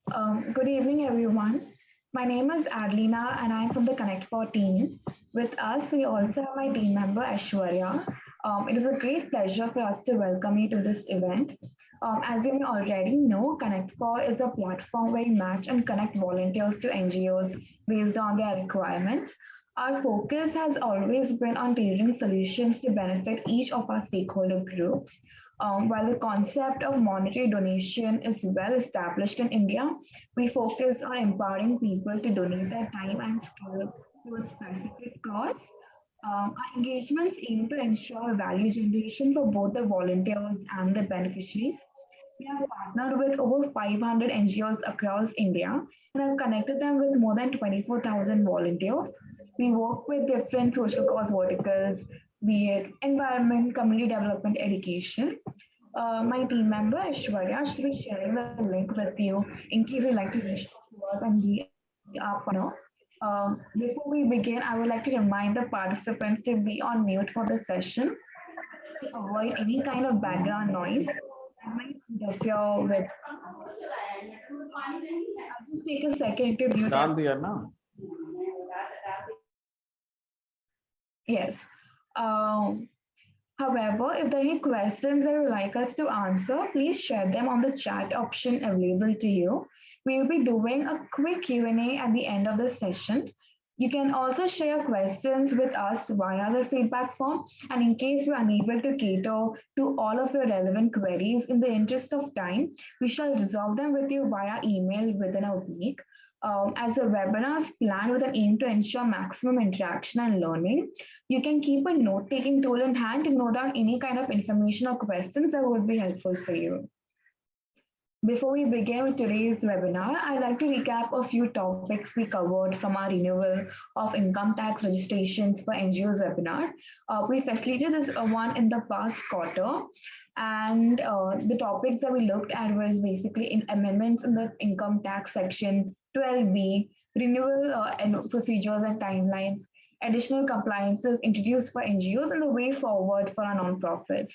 Good evening, everyone. My name is Adlina, and I'm from the Connect4 team. With us, we also have my team member Aishwarya. It is a great pleasure for us to welcome you to this event. As you may already know, Connect4 is a platform where we match and connect volunteers to NGOs based on their requirements. Our focus has always been on tailoring solutions to benefit each of our stakeholder groups. While the concept of monetary donation is well established in India, we focus on empowering people to donate their time and skill to a specific cause. Our engagements aim to ensure value generation for both the volunteers and the beneficiaries. We have partnered with over 500 NGOs across India and have connected them with more than 24,000 volunteers. We work with different social cause verticals, be it environment, community development, education. My team member Aishwarya should be sharing the link with you in case you'd like to reach out to us and be our partner. Before we begin, I would like to remind the participants to be on mute for the session to avoid any kind of background noise that might interfere with. I'll just take a second to mute डाल it. दिया ना. Yes. Um, However, if there are any questions that you would like us to answer, please share them on the chat option available to you. We will be doing a quick Q&A at the end of the session. You can also share questions with us via the feedback form, and in case we are unable to cater to all of your relevant queries in the interest of time, we shall resolve them with you via email within a week. As a webinar is planned with an aim to ensure maximum interaction and learning, you can keep a note-taking tool in hand to note down any kind of information or questions that would be helpful for you. Before we begin with today's webinar, I'd like to recap a few topics we covered from our renewal of income tax registrations for NGOs webinar. We facilitated this one in the past quarter, and the topics that we looked at was basically in amendments in the income tax section 12B, renewal and procedures and timelines, additional compliances introduced for NGOs, and the way forward for our nonprofits.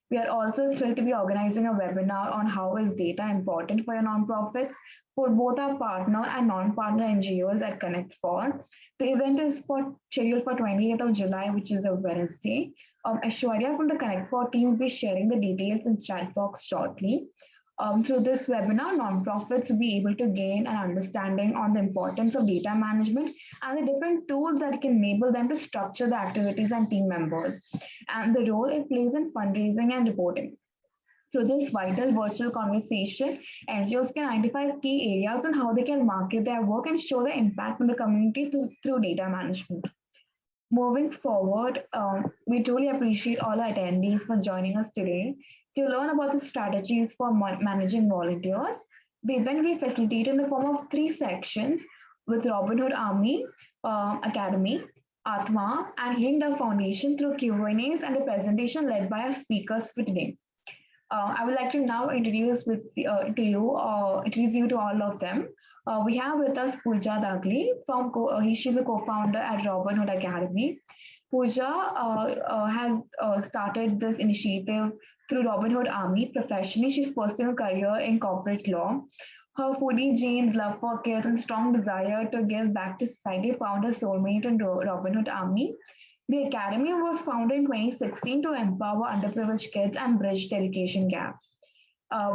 We are also thrilled to be organizing a webinar on how is data important for your nonprofits for both our partner and non-partner NGOs at Connect4. The event is scheduled for 28th of July, which is a Wednesday. Aishwarya from the Connect4 team will be sharing the details in chat box shortly. Through this webinar, nonprofits will be able to gain an understanding on the importance of data management and the different tools that can enable them to structure the activities and team members, and the role it plays in fundraising and reporting. Through this vital virtual conversation, NGOs can identify key areas and how they can market their work and show the impact on the community through data management. Moving forward, we truly appreciate all our attendees for joining us today to learn about the strategies for managing volunteers. The event will be facilitated in the form of three sections with Robin Hood Army Academy, Atma, and Healing Dove Foundation through Q&As and a presentation led by our speakers for today. I would like to now introduce you to all of them. We have with us Pooja Dagli she's a co-founder at Robin Hood Academy. Pooja has started this initiative through Robin Hood Army. Professionally, she's pursuing a career in corporate law. Her foodie genes, love for kids, and strong desire to give back to society found her soulmate in Robin Hood Army. The Academy was founded in 2016 to empower underprivileged kids and bridge the education gap.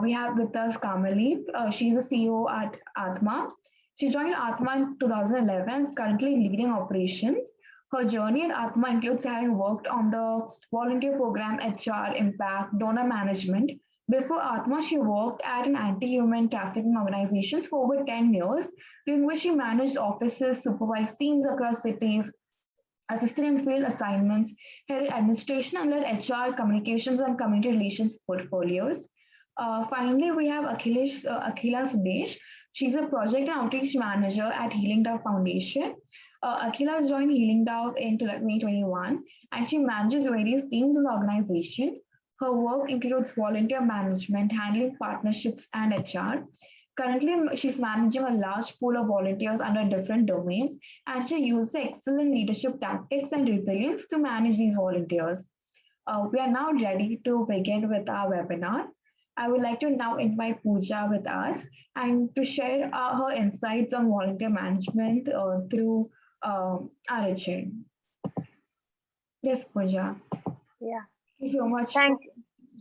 We have with us Kamali. She's the CEO at Atma. She joined Atma in 2011 and is currently leading operations. Her journey at Atma includes having worked on the volunteer program, HR, impact, donor management. Before Atma, she worked at an anti-human trafficking organization for over 10 years, during which she managed offices, supervised teams across cities, assisted in field assignments, headed administration, and led HR, communications, and community relations portfolios. Finally, we have Akhila Sudesh. She's a project and outreach manager at Healing Dove Foundation. Akhila has joined Healing Dove in 2021, and she manages various teams in the organization. Her work includes volunteer management, handling partnerships, and HR. Currently, she's managing a large pool of volunteers under different domains, and she uses excellent leadership tactics and resilience to manage these volunteers. We are now ready to begin with our webinar. I would like to now invite Pooja with us and to share her insights on volunteer management through RHA. Yes, Pooja. Yeah, Thank you so much for thank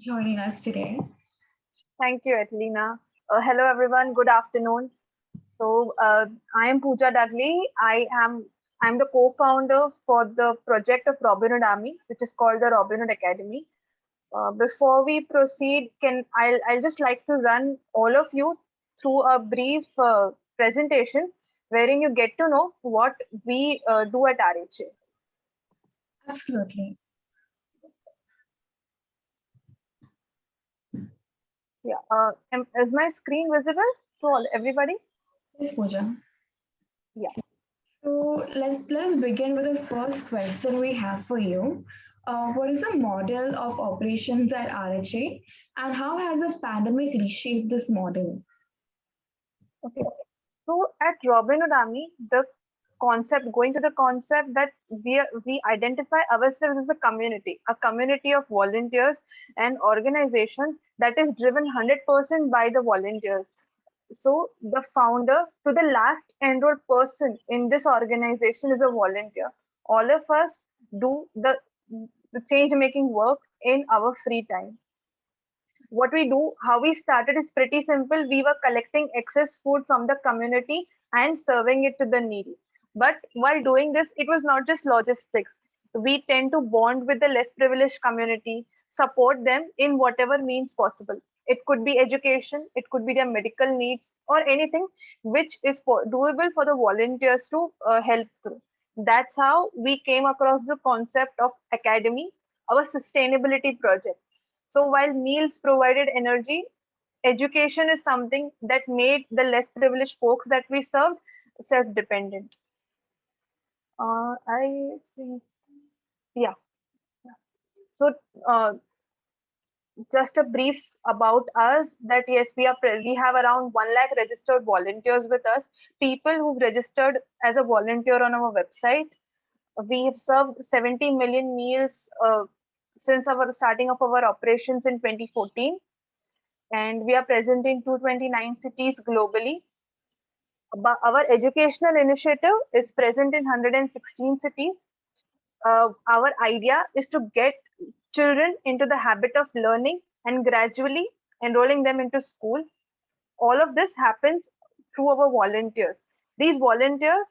joining us today. thank you, Adelina. Hello, everyone. Good afternoon. I am Pooja Dudley. I'm the co-founder for the project of Robin Hood Army, which is called the Robin Hood Academy. Before we proceed, I'll just like to run all of you through a brief presentation wherein you get to know what we do at RHA. Absolutely. Yeah. Is my screen visible to all everybody? Yes, Pooja. Yeah. So let's begin with the first question we have for you. What is the model of operations at RHA and how has the pandemic reshaped this model? Okay. So at Robin Hood Army, the concept, going to the concept that we identify ourselves as a community of volunteers and organizations that is driven 100% by the volunteers. So the founder to the last enrolled person in this organization is a volunteer. All of us do the change making work in our free time. What we do, how we started is pretty simple. We were collecting excess food from the community and serving it to the needy. But while doing this, it was not just logistics. We tend to bond with the less privileged community, support them in whatever means possible. It could be education, it could be their medical needs, or anything which is doable for the volunteers to help through. That's how we came across the concept of academy, our sustainability project. So while meals provided energy, education is something that made the less privileged folks that we served self-dependent. I think, yeah. So uh, just a brief about us that yes, we have around 1 lakh registered volunteers with us. People who've registered as a volunteer on our website. We have served 70 million meals since our starting of our operations in 2014, and we are present in 229 cities globally. But our educational initiative is present in 116 cities. Our idea is to get children into the habit of learning and gradually enrolling them into school. All of this happens through our volunteers. These volunteers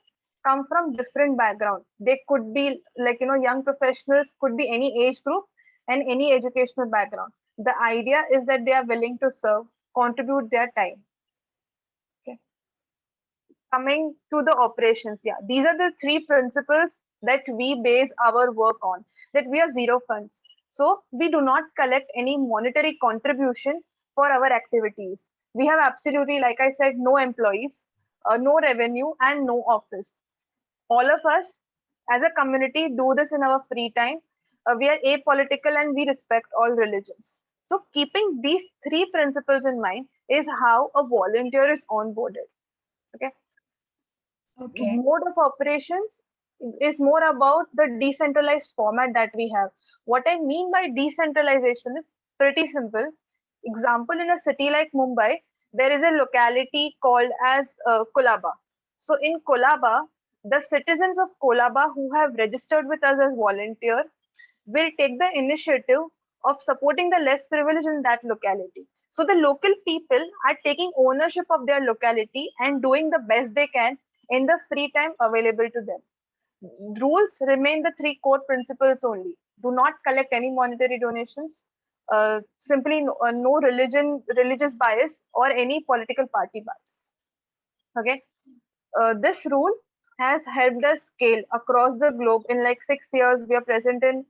come from different backgrounds. They could be like, young professionals, could be any age group and any educational background. The idea is that they are willing to serve, contribute their time. Okay. Coming to the operations, yeah, these are the three principles that we base our work on. That we are zero funds, so we do not collect any monetary contribution for our activities. We have absolutely, like I said, no employees, no revenue, and no office. All of us as a community do this in our free time. We are apolitical and we respect all religions. So keeping these three principles in mind is how a volunteer is onboarded. Okay. Okay. Mode of operations is more about the decentralized format that we have. What I mean by decentralization is pretty simple. Example, in a city like Mumbai, there is a locality called as Kolaba. So in Kolaba, the citizens of Kolaba who have registered with us as volunteer will take the initiative of supporting the less privileged in that locality. So the local people are taking ownership of their locality and doing the best they can in the free time available to them. Rules remain the three core principles only. Do not collect any monetary donations. Simply no religious bias, or any political party bias. Okay. This rule has helped us scale across the globe. In like 6 years, we are present in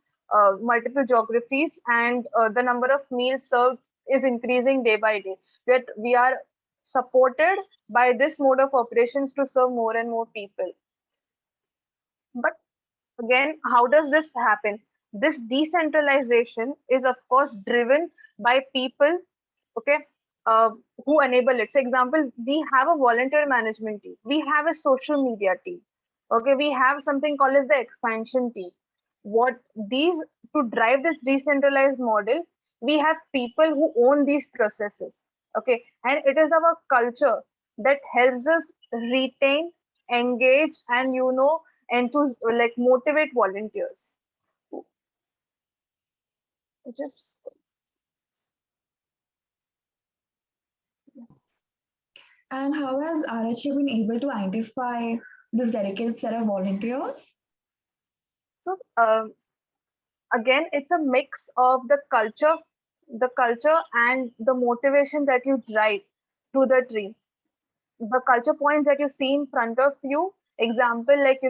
multiple geographies, and the number of meals served is increasing day by day. We are supported by this mode of operations to serve more and more people. But again, how does this happen? This decentralization is, of course, driven by people, okay, uh, who enable it. So, example, we have a volunteer management team, we have a social media team, okay, we have something called as the expansion team. What these To drive this decentralized model, we have people who own these processes. Okay, and it is our culture that helps us retain, engage, and and to like motivate volunteers. Just And how has RHA been able to identify this dedicated set of volunteers? so again, it's a mix of the culture and the motivation that you drive to the dream. The culture points that you see in front of you, example, like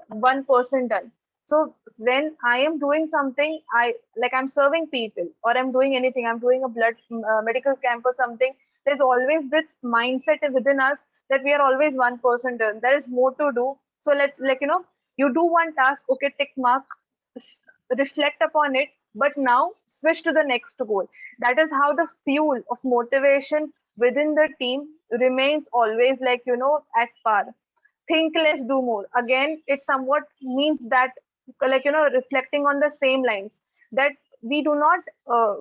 one person done. So when I am doing something, I'm serving people, or I'm doing anything, I'm doing a blood medical camp or something, there's always this mindset within us that we are always one person done, there is more to do. So let's, you do one task, okay, tick mark, reflect upon it, but now switch to the next goal. That is how the fuel of motivation within the team remains always, at par. Think less, do more. Again, it somewhat means that, reflecting on the same lines, that we do not,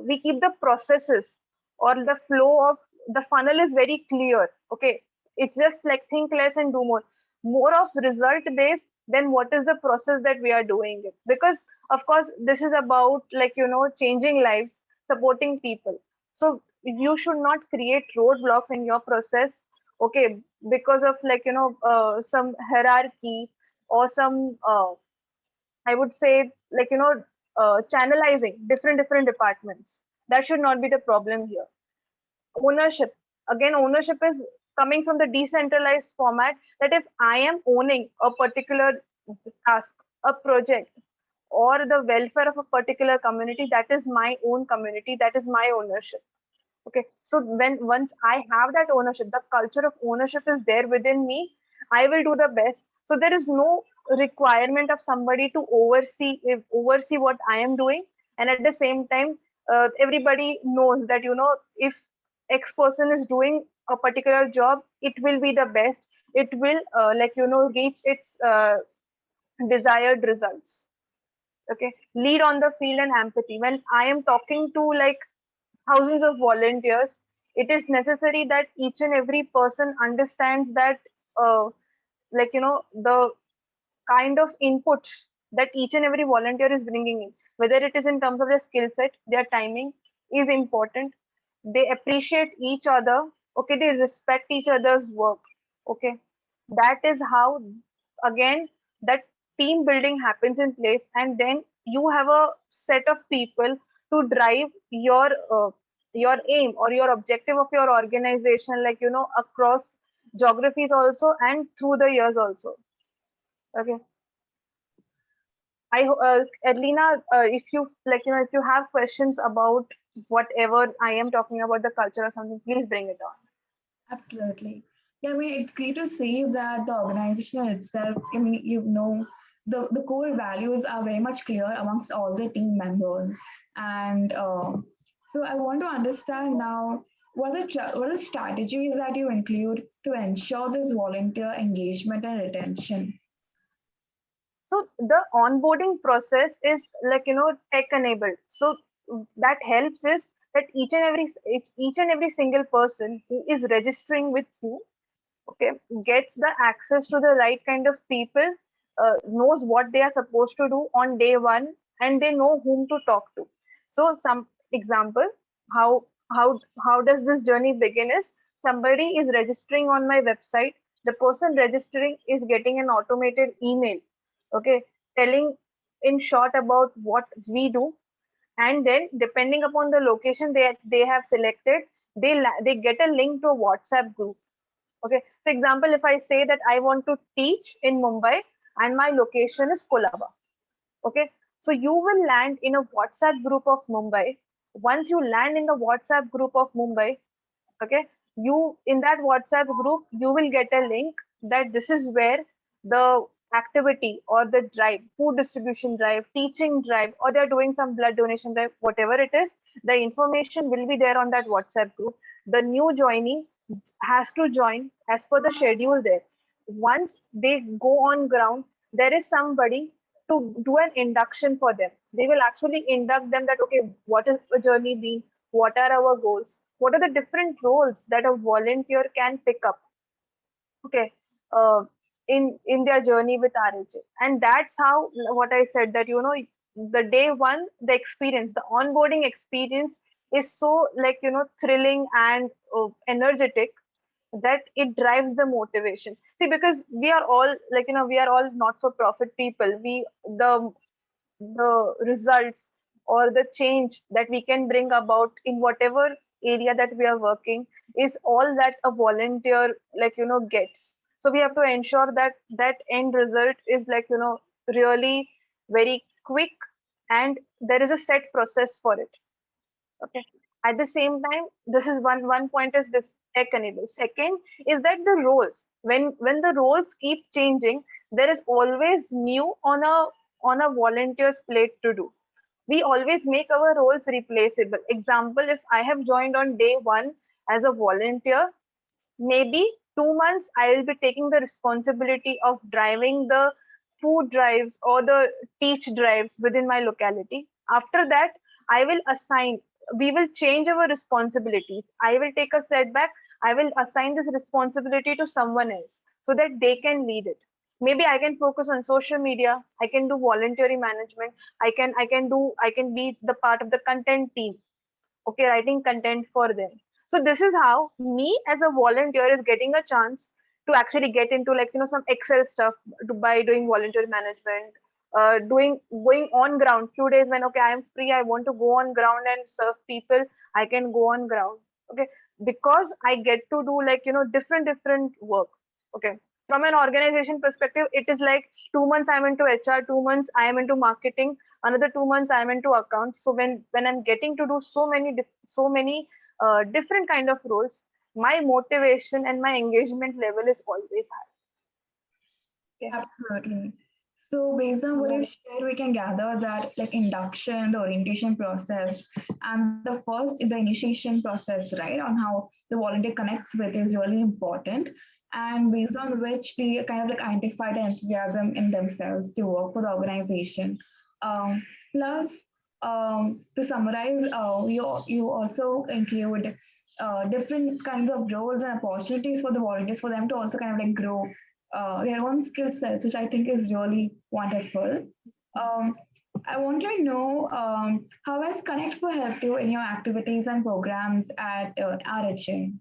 we keep the processes or the flow of the funnel is very clear. Okay, it's just like think less and do more of result based than what is the process that we are doing it. Because of course this is about, changing lives, supporting people. So you should not create roadblocks in your process, okay, because of, some hierarchy or some, I would say, channelizing different departments. That should not be the problem here. Ownership, again, ownership is coming from the decentralized format, that if I am owning a particular task, a project, or the welfare of a particular community, that is my own community, that is my ownership. Okay, so when once I have that ownership, the culture of ownership is there within me, I will do the best. So there is no requirement of somebody to oversee what I am doing. And at the same time, everybody knows that, if X person is doing a particular job, it will be the best, it will, reach its desired results. Okay, lead on the field and empathy. When I am talking to like thousands of volunteers, it is necessary that each and every person understands that, the kind of inputs that each and every volunteer is bringing in, whether it is in terms of their skill set, their timing is important, they appreciate each other, okay, they respect each other's work. Okay, that is how, again, that team building happens in place, and then you have a set of people to drive your aim or your objective of your organization, across geographies also and through the years also. Okay, Edlina, if you if you have questions about whatever I am talking about, the culture or something, please bring it on. Absolutely. Yeah, I mean, it's great to see that the organization itself, I mean, the core values are very much clear amongst all the team members. And so I want to understand now what are the strategies that you include to ensure this volunteer engagement and retention? So the onboarding process is tech enabled. So that helps is that each and every single person who is registering with you, okay, gets the access to the right kind of people, knows what they are supposed to do on day one, and they know whom to talk to. So some example, how how does this journey begin is, somebody is registering on my website, the person registering is getting an automated email, okay, telling in short about what we do. And then depending upon the location they have selected, they get a link to a WhatsApp group. Okay, for example, if I say that I want to teach in Mumbai and my location is Kolaba, okay, so you will land in a WhatsApp group of Mumbai. Once you land in the WhatsApp group of Mumbai, okay, you in that WhatsApp group you will get a link that this is where the activity or the drive, food distribution drive, teaching drive, or they're doing some blood donation drive, whatever it is, the information will be there on that WhatsApp group. The new joinee has to join as per the schedule there. Once they go on ground, there is somebody, to do an induction for them. They will actually induct them that, okay, what is the journey been? What are our goals? What are the different roles that a volunteer can pick up? Okay, uh, in their journey with RHA, and that's how what I said, that the day one, the experience, the onboarding experience is so, like, thrilling and energetic, that it drives the motivation. See, because we are all, like, we are all not for profit people. The results or the change that we can bring about in whatever area that we are working is all that a volunteer, like, gets. So we have to ensure that that end result is, like, really very quick, and there is a set process for it. Okay, at the same time, this is one point, is this tech enable. Second is that the roles, when the roles keep changing, there is always new on a volunteer's plate to do. We always make our roles replaceable. Example, if I have joined on day one as a volunteer, maybe 2 months I will be taking the responsibility of driving the food drives or the teach drives within my locality. After that, I will assign, we will change our responsibilities. I will take a setback, I will assign this responsibility to someone else so that they can lead it. Maybe I can focus on social media, I can do voluntary management, I can be the part of the content team, okay, writing content for them. So this is how me as a volunteer is getting a chance to actually get into, like, some Excel stuff by doing volunteer management, doing going on ground. Few days when, okay, I am free, I want to go on ground and serve people, I can go on ground. Okay, because I get to do, like, different work. Okay, from an organization perspective, it is like 2 months I'm into HR, 2 months I am into marketing, another 2 months I'm into accounts. So when I'm getting to do so many different kind of roles, my motivation and my engagement level is always high. Yeah. Absolutely. So based on what you Yeah. shared, we can gather that like induction, the orientation process, and the initiation process, right, on how the volunteer connects with is really important. And based on which they kind of like identify the enthusiasm in themselves to work for the organization. Plus, to summarize, you also include different kinds of roles and opportunities for the volunteers for them to also kind of like grow their own skill sets, which I think is really wonderful. Um, I want to know how has Connect for helped you in your activities and programs at RHA?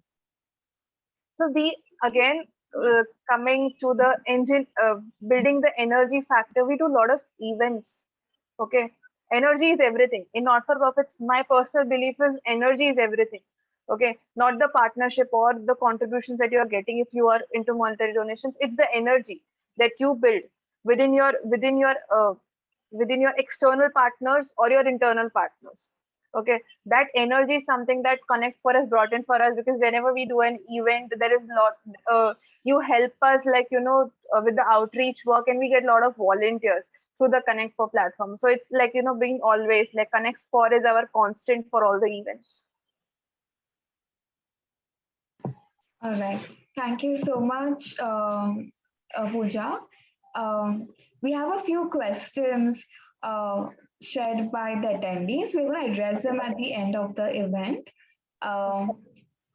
So we again, coming to the engine, building the energy factor. We do a lot of events. Okay, energy is everything. In not for profits, my personal belief is energy is everything. Okay, not the partnership or the contributions that you are getting if you are into monetary donations. It's the energy that you build within your within your external partners or your internal partners. Okay, that energy is something that Connect for has brought in for us, because whenever we do an event, there is lot, you help us, like, with the outreach work, and we get a lot of volunteers through the Connect for platform. So it's like, being always like Connect for is our constant for all the events. All right. Thank you so much, Pooja. Um, we have a few questions uh, shared by the attendees. We're going to address them at the end of the event. All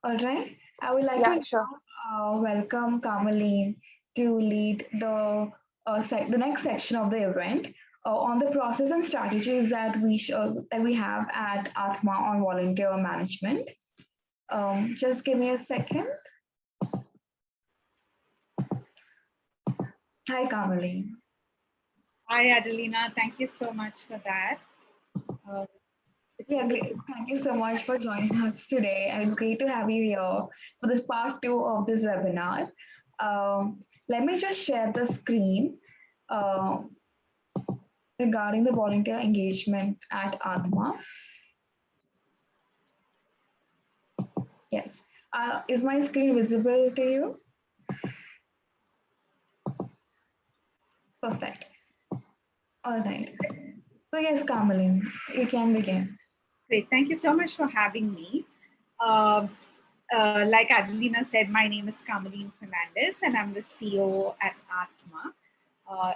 right. I would like to Yeah, sure. now welcome Kamaleen to lead the next section of the event on the process and strategies that we have at Atma on volunteer management. Just give me a second. Hi, Kamaleen. Hi, Adelina. Thank you so much for that. Yeah, great. Thank you so much for joining us today. And it's great to have you here for this part two of this webinar. Let me just share the screen uh, regarding the volunteer engagement at Atma. Yes. Is my screen visible to you? Perfect. All right. So yes, Kamaleen, you can begin. Great. Thank you so much for having me. Like Adelina said, my name is Kamaleen Fernandez, and I'm the CEO at Atma.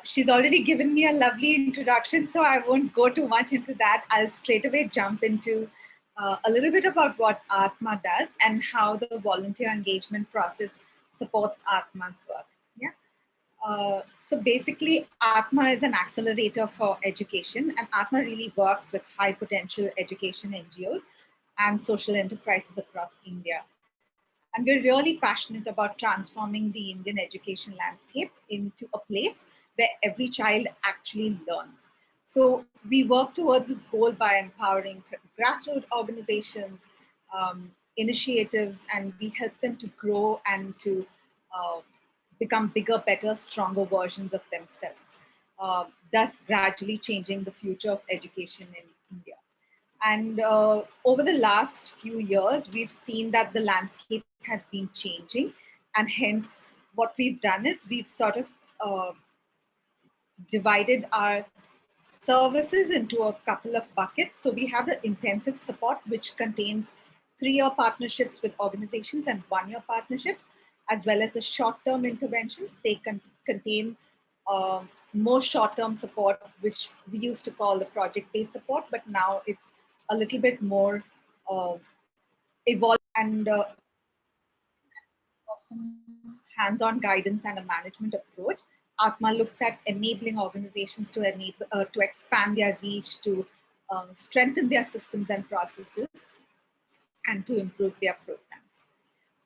She's already given me a lovely introduction, so I won't go too much into that. I'll straight away jump into a little bit about what Atma does and how the volunteer engagement process supports Atma's work. Yeah. So basically, Atma is an accelerator for education, and Atma really works with high potential education NGOs and social enterprises across India. And we're really passionate about transforming the Indian education landscape into a place where every child actually learns. So we work towards this goal by empowering grassroots organizations, initiatives, and we help them to grow and to uh, become bigger, better, stronger versions of themselves, thus gradually changing the future of education in India. And over the last few years, we've seen that the landscape has been changing. And hence, what we've done is we've sort of divided our services into a couple of buckets. So we have the intensive support, which contains 3-year partnerships with organizations and 1-year partnerships, as well as the short-term interventions. They contain more short-term support, which we used to call the project-based support, but now it's a little bit more evolved and hands-on guidance and a management approach. Atma looks at enabling organizations to to expand their reach, to strengthen their systems and processes, and to improve their programs.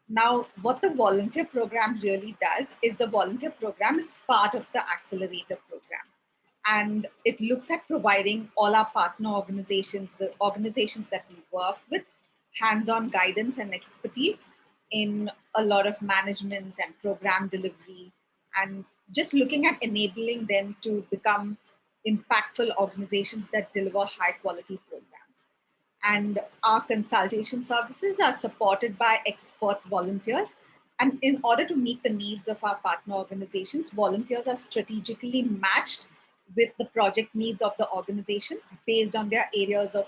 Now, what the volunteer program really does is the volunteer program is part of the accelerator program. And it looks at providing all our partner organizations, the organizations that we work with, hands-on guidance and expertise in a lot of management and program delivery, and just looking at enabling them to become impactful organizations that deliver high quality programs. And our consultation services are supported by expert volunteers. And in order to meet the needs of our partner organizations, volunteers are strategically matched with the project needs of the organizations based on their areas of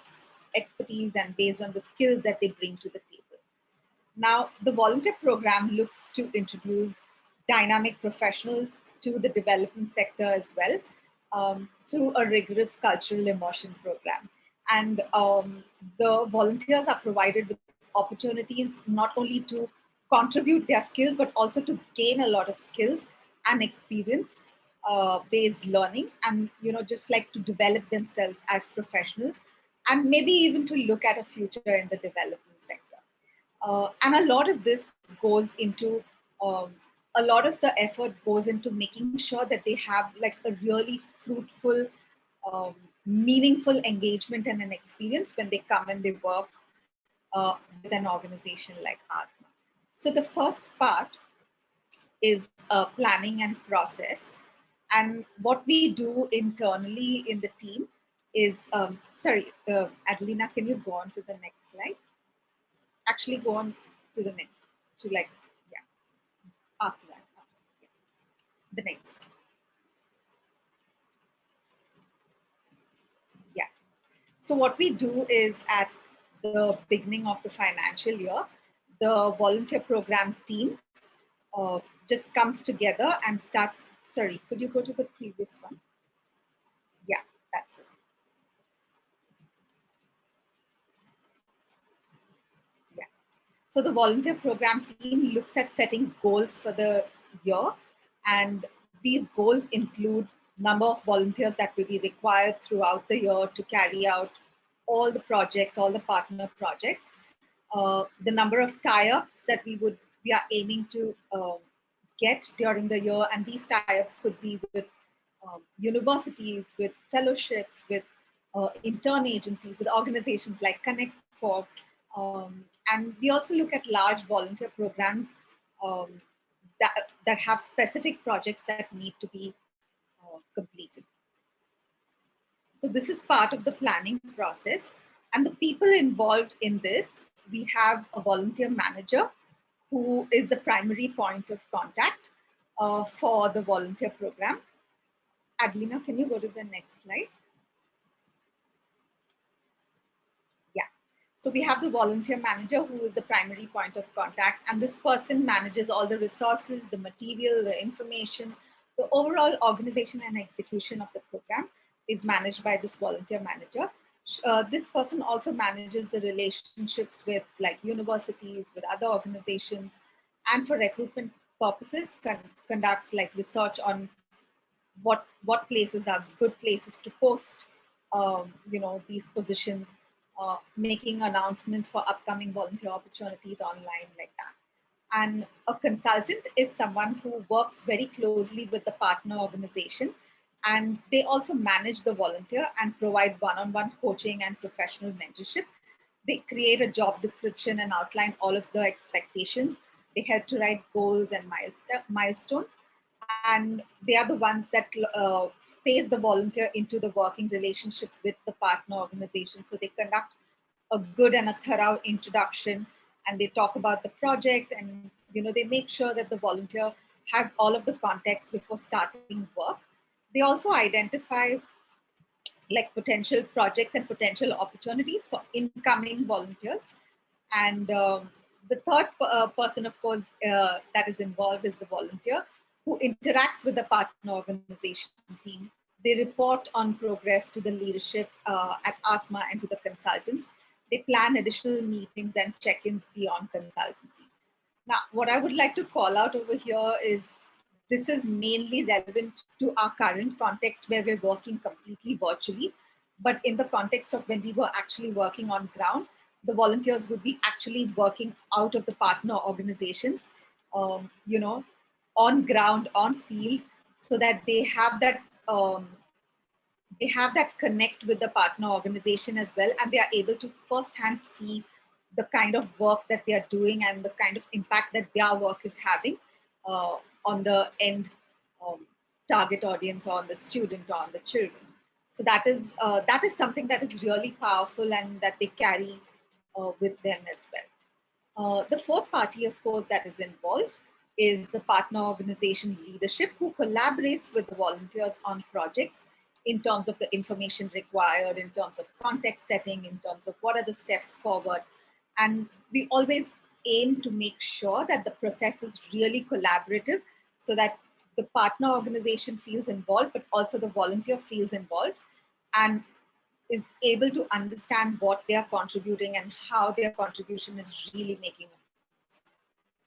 expertise and based on the skills that they bring to the table. Now, the volunteer program looks to introduce dynamic professionals to the development sector as well, through a rigorous cultural immersion program. And the volunteers are provided with opportunities not only to contribute their skills, but also to gain a lot of skills and experience based learning, and just like to develop themselves as professionals, and maybe even to look at a future in the development sector. And a lot of this goes into a lot of the effort goes into making sure that they have like a really fruitful, meaningful engagement and an experience when they come and they work with an organization like Atma. So the first part is planning and process. And what we do internally in the team is, sorry, Adelina, can you go on to the next slide? Actually, go on to the next, to like, yeah, after that, yeah. The next. Yeah. So what we do is at the beginning of the financial year, the volunteer program team just comes together and starts, sorry, could you go to the previous one? Yeah, that's it. Yeah. So the volunteer program team looks at setting goals for the year, and these goals include number of volunteers that will be required throughout the year to carry out all the projects, all the partner projects, the number of tie-ups that we are aiming to get during the year, and these tie-ups could be with universities, with fellowships, with intern agencies, with organizations like Connect for, and we also look at large volunteer programs um, that have specific projects that need to be completed. So this is part of the planning process, and the people involved in this, we have a volunteer manager who is the primary point of contact for the volunteer program. Adelina, can you go to the next slide? Yeah. So we have the volunteer manager who is the primary point of contact, and this person manages all the resources, the material, the information, The overall organization and execution of the program is managed by this volunteer manager. This person also manages the relationships with like universities, with other organizations, and for recruitment purposes, conducts like research on what places are good places to post, these positions, making announcements for upcoming volunteer opportunities online like that. And a consultant is someone who works very closely with the partner organization, and they also manage the volunteer and provide one-on-one coaching and professional mentorship. They create a job description and outline all of the expectations. They help to write goals and milestones, and they are the ones that phase the volunteer into the working relationship with the partner organization. So they conduct a good and a thorough introduction, and they talk about the project, and they make sure that the volunteer has all of the context before starting work. They also identify like potential projects and potential opportunities for incoming volunteers. And the third person, of course, that is involved is the volunteer who interacts with the partner organization team. They report on progress to the leadership at Atma and to the consultants. They plan additional meetings and check-ins beyond consultancy. Now, what I would like to call out over here is this is mainly relevant to our current context where we're working completely virtually. But in the context of when we were actually working on ground, the volunteers would be actually working out of the partner organizations, on ground, on field, so that they have that connect with the partner organization as well, and they are able to firsthand see the kind of work that they are doing and the kind of impact that their work is having on the end target audience, on the student, or on the children. So that is something that is really powerful and that they carry with them as well. The fourth party, of course, that is involved is the partner organization leadership, who collaborates with the volunteers on projects in terms of the information required, in terms of context setting, in terms of what are the steps forward. And we always aim to make sure that the process is really collaborative so that the partner organization feels involved, but also the volunteer feels involved and is able to understand what they are contributing and how their contribution is really making a difference.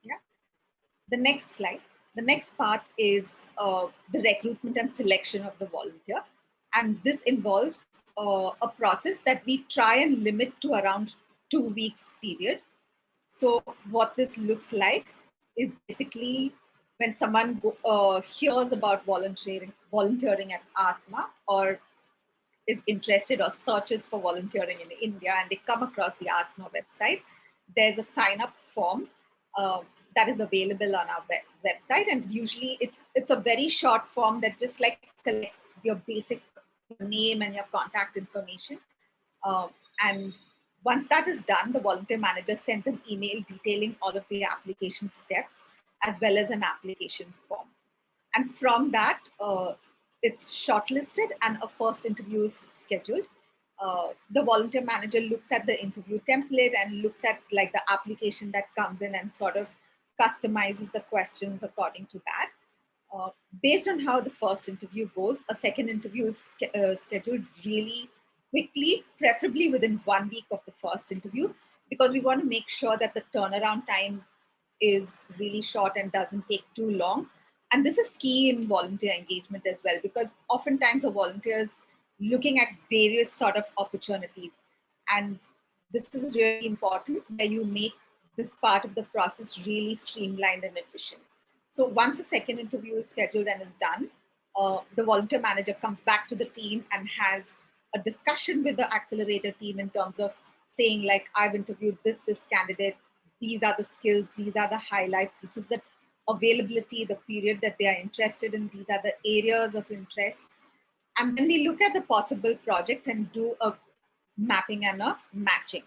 Yeah. The next slide. The next part is the recruitment and selection of the volunteer. And this involves a process that we try and limit to around 2 weeks period. So what this looks like is basically when someone hears about volunteering at Atma, or is interested or searches for volunteering in India, and they come across the Atma website, there's a sign-up form that is available on our website. And usually it's a very short form that just like collects your basic name and your contact information. And once that is done, the volunteer manager sends an email detailing all of the application steps as well as an application form. And from that, it's shortlisted and a first interview is scheduled. The volunteer manager looks at the interview template and looks at like the application that comes in and sort of customizes the questions according to that. Based on how the first interview goes, a second interview is scheduled really quickly, preferably within 1 week of the first interview, because we want to make sure that the turnaround time is really short and doesn't take too long. And this is key in volunteer engagement as well, because oftentimes the volunteers looking at various sort of opportunities. And this is really important where you make this part of the process really streamlined and efficient. So once the second interview is scheduled and is done, the volunteer manager comes back to the team and has a discussion with the accelerator team in terms of saying like, I've interviewed this candidate, these are the skills, these are the highlights, this is the availability, the period that they are interested in, these are the areas of interest. And then we look at the possible projects and do a mapping and a matching.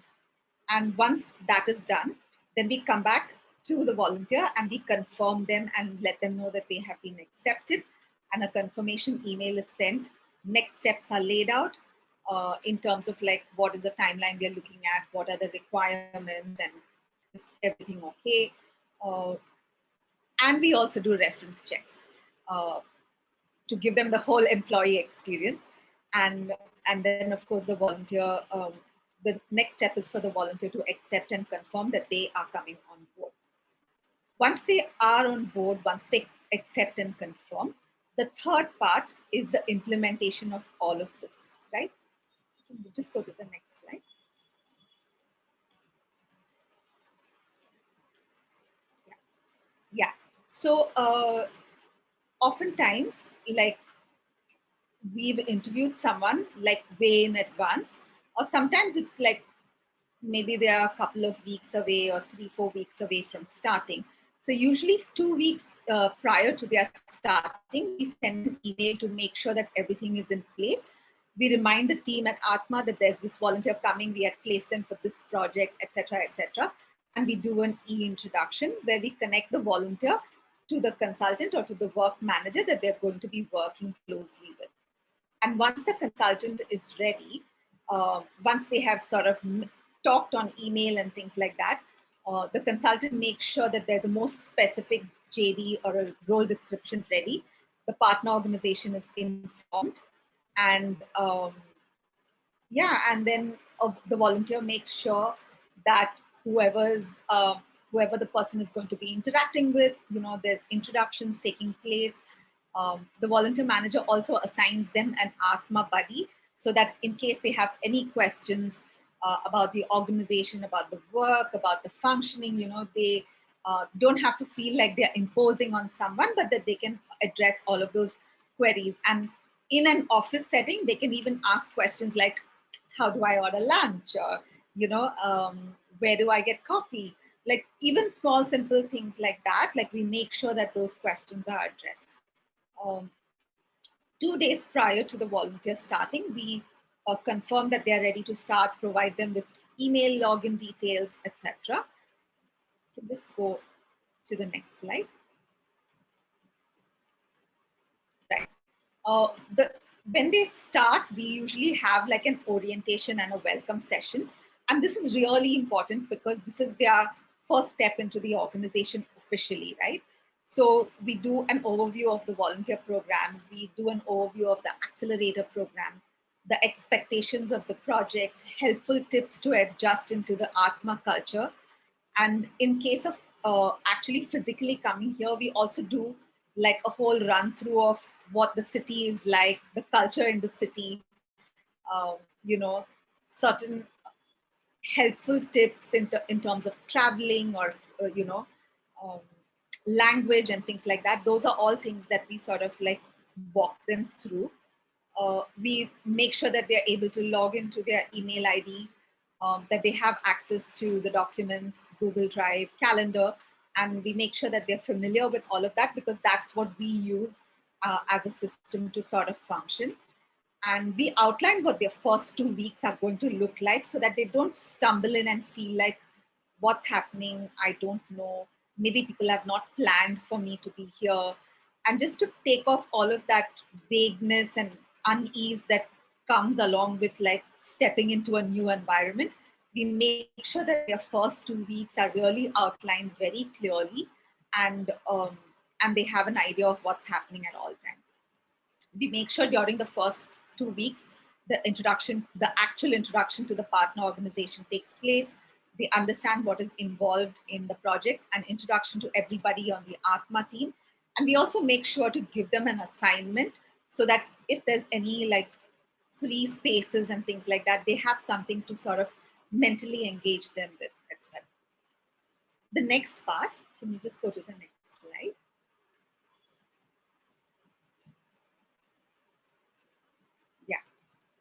And once that is done, then we come back to the volunteer and we confirm them and let them know that they have been accepted, and a confirmation email is sent. Next steps are laid out in terms of like, what is the timeline we are looking at, what are the requirements, and is everything okay? And we also do reference checks. to give them the whole employee experience. And then of course the volunteer, the next step is for the volunteer to accept and confirm that they are coming on board. Once they are on board, once they accept and confirm, the third part is the implementation of all of this, right? Just go to the next slide. Yeah. So oftentimes, like, we've interviewed someone like way in advance, or sometimes it's like maybe they are a couple of weeks away or 3-4 weeks away from starting. So usually 2 weeks prior to their starting, we send an email to make sure that everything is in place. We remind the team at Atma that there's this volunteer coming, we had placed them for this project, etc., etc. And we do an e-introduction where we connect the volunteer to the consultant or to the work manager that they're going to be working closely with. And once the consultant is ready, once they have sort of talked on email and things like that, the consultant makes sure that there's a more specific JD or a role description ready. The partner organization is informed, and yeah, and then the volunteer makes sure that whoever the person is going to be interacting with, there's introductions taking place. The volunteer manager also assigns them an Atma buddy, so that in case they have any questions about the organization, about the work, about the functioning, they don't have to feel like they're imposing on someone, but that they can address all of those queries. And in an office setting, they can even ask questions like, how do I order lunch? Or, where do I get coffee? Like, even small, simple things like that, like, we make sure that those questions are addressed. 2 days prior to the volunteer starting, we confirm that they are ready to start, provide them with email login details, etc. Just go to the next slide. Right. When they start, we usually have like an orientation and a welcome session. And this is really important because this is their first step into the organization officially, right? So we do an overview of the volunteer program. We do an overview of the accelerator program, the expectations of the project, helpful tips to adjust into the Atma culture. And in case of actually physically coming here, we also do like a whole run through of what the city is like, the culture in the city, certain helpful tips in terms of traveling or, um, language and things like that. Those are all things that we sort of like walk them through. We make sure that they're able to log into their email ID, that they have access to the documents, Google Drive, calendar, and we make sure that they're familiar with all of that because that's what we use as a system to sort of function. And we outline what their first 2 weeks are going to look like so that they don't stumble in and feel like, what's happening? I don't know. Maybe people have not planned for me to be here. And just to take off all of that vagueness and unease that comes along with like stepping into a new environment, we make sure that their first 2 weeks are really outlined very clearly, and they have an idea of what's happening at all times. We make sure during the first 2 weeks, the actual introduction to the partner organization takes place. They understand what is involved in the project, an introduction to everybody on the Atma team. And we also make sure to give them an assignment so that if there's any like free spaces and things like that, they have something to sort of mentally engage them with as well. The next part, can you just go to the next slide? Yeah.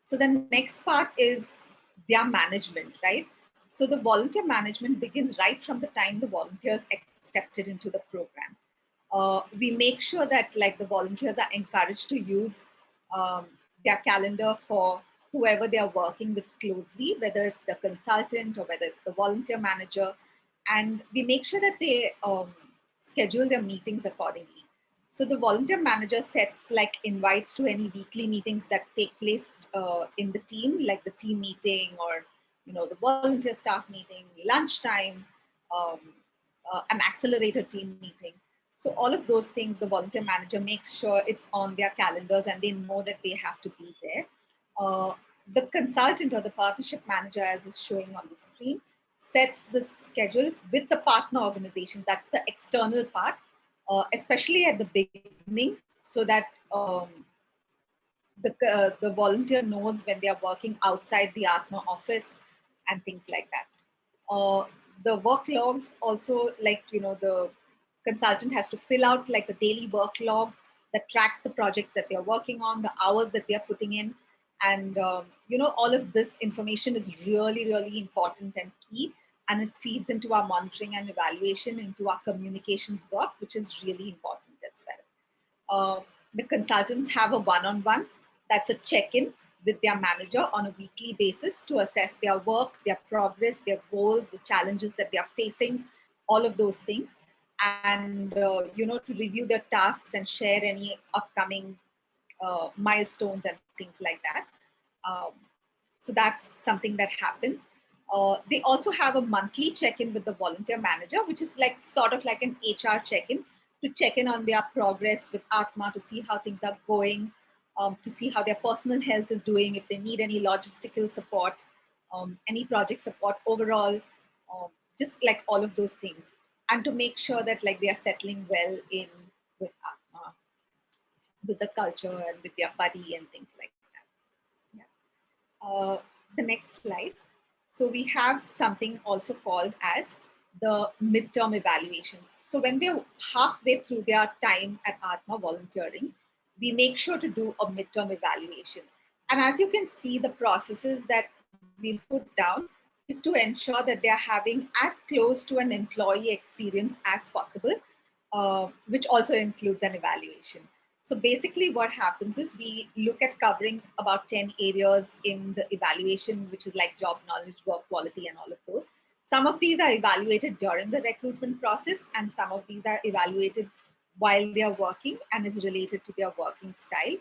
So the next part is their management, right? So the volunteer management begins right from the time the volunteers accepted into the program. We make sure that like the volunteers are encouraged to use their calendar for whoever they are working with closely, whether it's the consultant or whether it's the volunteer manager. And we make sure that they schedule their meetings accordingly. So the volunteer manager sets like invites to any weekly meetings that take place in the team, like the team meeting or the volunteer staff meeting, lunchtime, an accelerator team meeting. So all of those things, the volunteer manager makes sure it's on their calendars and they know that they have to be there. The consultant or the partnership manager, as is showing on the screen, sets the schedule with the partner organization. That's the external part, especially at the beginning, so that the volunteer knows when they are working outside the Atma office and things like that. The work logs also, like, the consultant has to fill out like a daily work log that tracks the projects that they're working on, the hours that they're putting in. And, all of this information is really, really important and key. And it feeds into our monitoring and evaluation, into our communications work, which is really important as well. The consultants have a one-on-one, that's a check-in with their manager on a weekly basis to assess their work, their progress, their goals, the challenges that they are facing, all of those things. And, to review their tasks and share any upcoming milestones and things like that. Um, so that's something that happens. They also have a monthly check-in with the volunteer manager, which is like sort of like an HR check-in, to check in on their progress with Atma, to see how things are going, to see how their personal health is doing, if they need any logistical support, any project support overall, just like all of those things. And to make sure that like they are settling well in with Atma, with the culture and with their buddy and things like that. Yeah. The next slide. So we have something also called as the midterm evaluations. So when they're halfway through their time at Atma volunteering, we make sure to do a midterm evaluation. And as you can see, the processes that we put down is to ensure that they're having as close to an employee experience as possible, which also includes an evaluation. So basically what happens is we look at covering about 10 areas in the evaluation, which is like job knowledge, work quality, and all of those. Some of these are evaluated during the recruitment process, and some of these are evaluated while they are working and is related to their working style.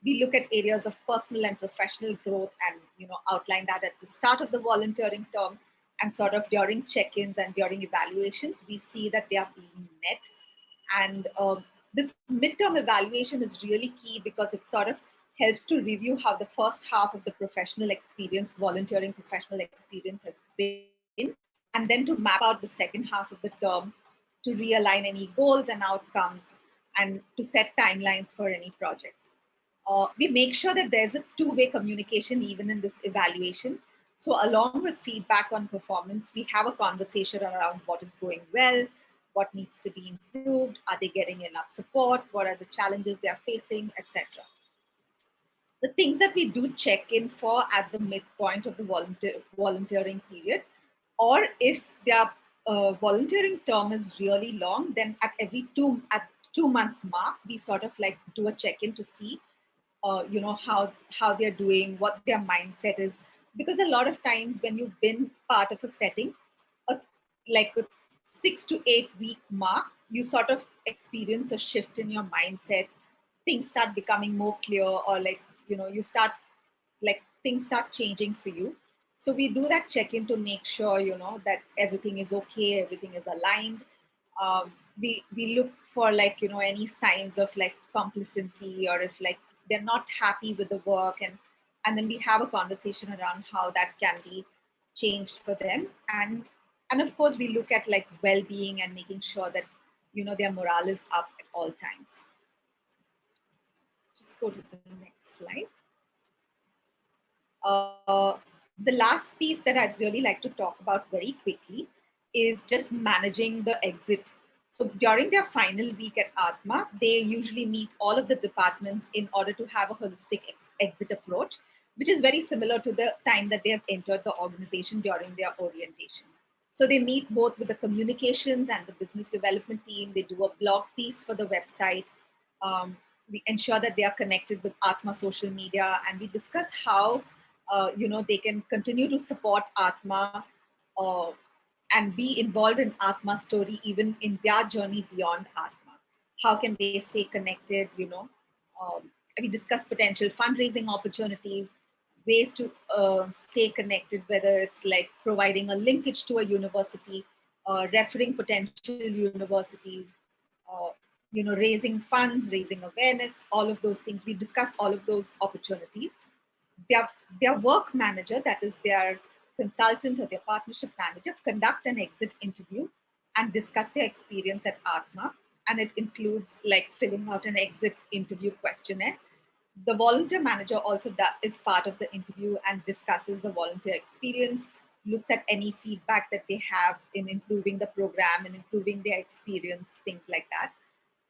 We look at areas of personal and professional growth and outline that at the start of the volunteering term, and sort of during check-ins and during evaluations, we see that they are being met. And this midterm evaluation is really key because it sort of helps to review how the first half of the professional experience, volunteering professional experience, has been, and then to map out the second half of the term, to realign any goals and outcomes, and to set timelines for any projects. We make sure that there's a two-way communication even in this evaluation. So along with feedback on performance, we have a conversation around what is going well, what needs to be improved, are they getting enough support, what are the challenges they are facing, etc. The things that we do check in for at the midpoint of the volunteering period, or if their volunteering term is really long, then at 2 months mark, we sort of like do a check-in to see how they're doing, what their mindset is. Because a lot of times when you've been part of a setting, like a 6 to 8 week mark, you sort of experience a shift in your mindset. Things start becoming more clear, or you start, like, things start changing for you. So we do that check-in to make sure, that everything is okay, everything is aligned. We look for any signs of like complacency, or if like they're not happy with the work, and then we have a conversation around how that can be changed for them. And of course we look at like well-being and making sure that their morale is up at all times. Just go to the next slide. The last piece that I'd really like to talk about very quickly is just managing the exit. So during their final week at Atma, they usually meet all of the departments in order to have a holistic exit approach, which is very similar to the time that they have entered the organization during their orientation. So they meet both with the communications and the business development team. They do a blog piece for the website. We ensure that they are connected with Atma social media, and we discuss how they can continue to support Atma and be involved in Atma's story, even in their journey beyond Atma. How can they stay connected? We discuss potential fundraising opportunities, ways to stay connected, whether it's like providing a linkage to a university, referring potential universities, raising funds, raising awareness, all of those things. We discuss all of those opportunities. Their work manager, that is their consultant or their partnership manager, conduct an exit interview and discuss their experience at Atma. And it includes like filling out an exit interview questionnaire. The volunteer manager also is part of the interview and discusses the volunteer experience, looks at any feedback that they have in improving the program and improving their experience, things like that.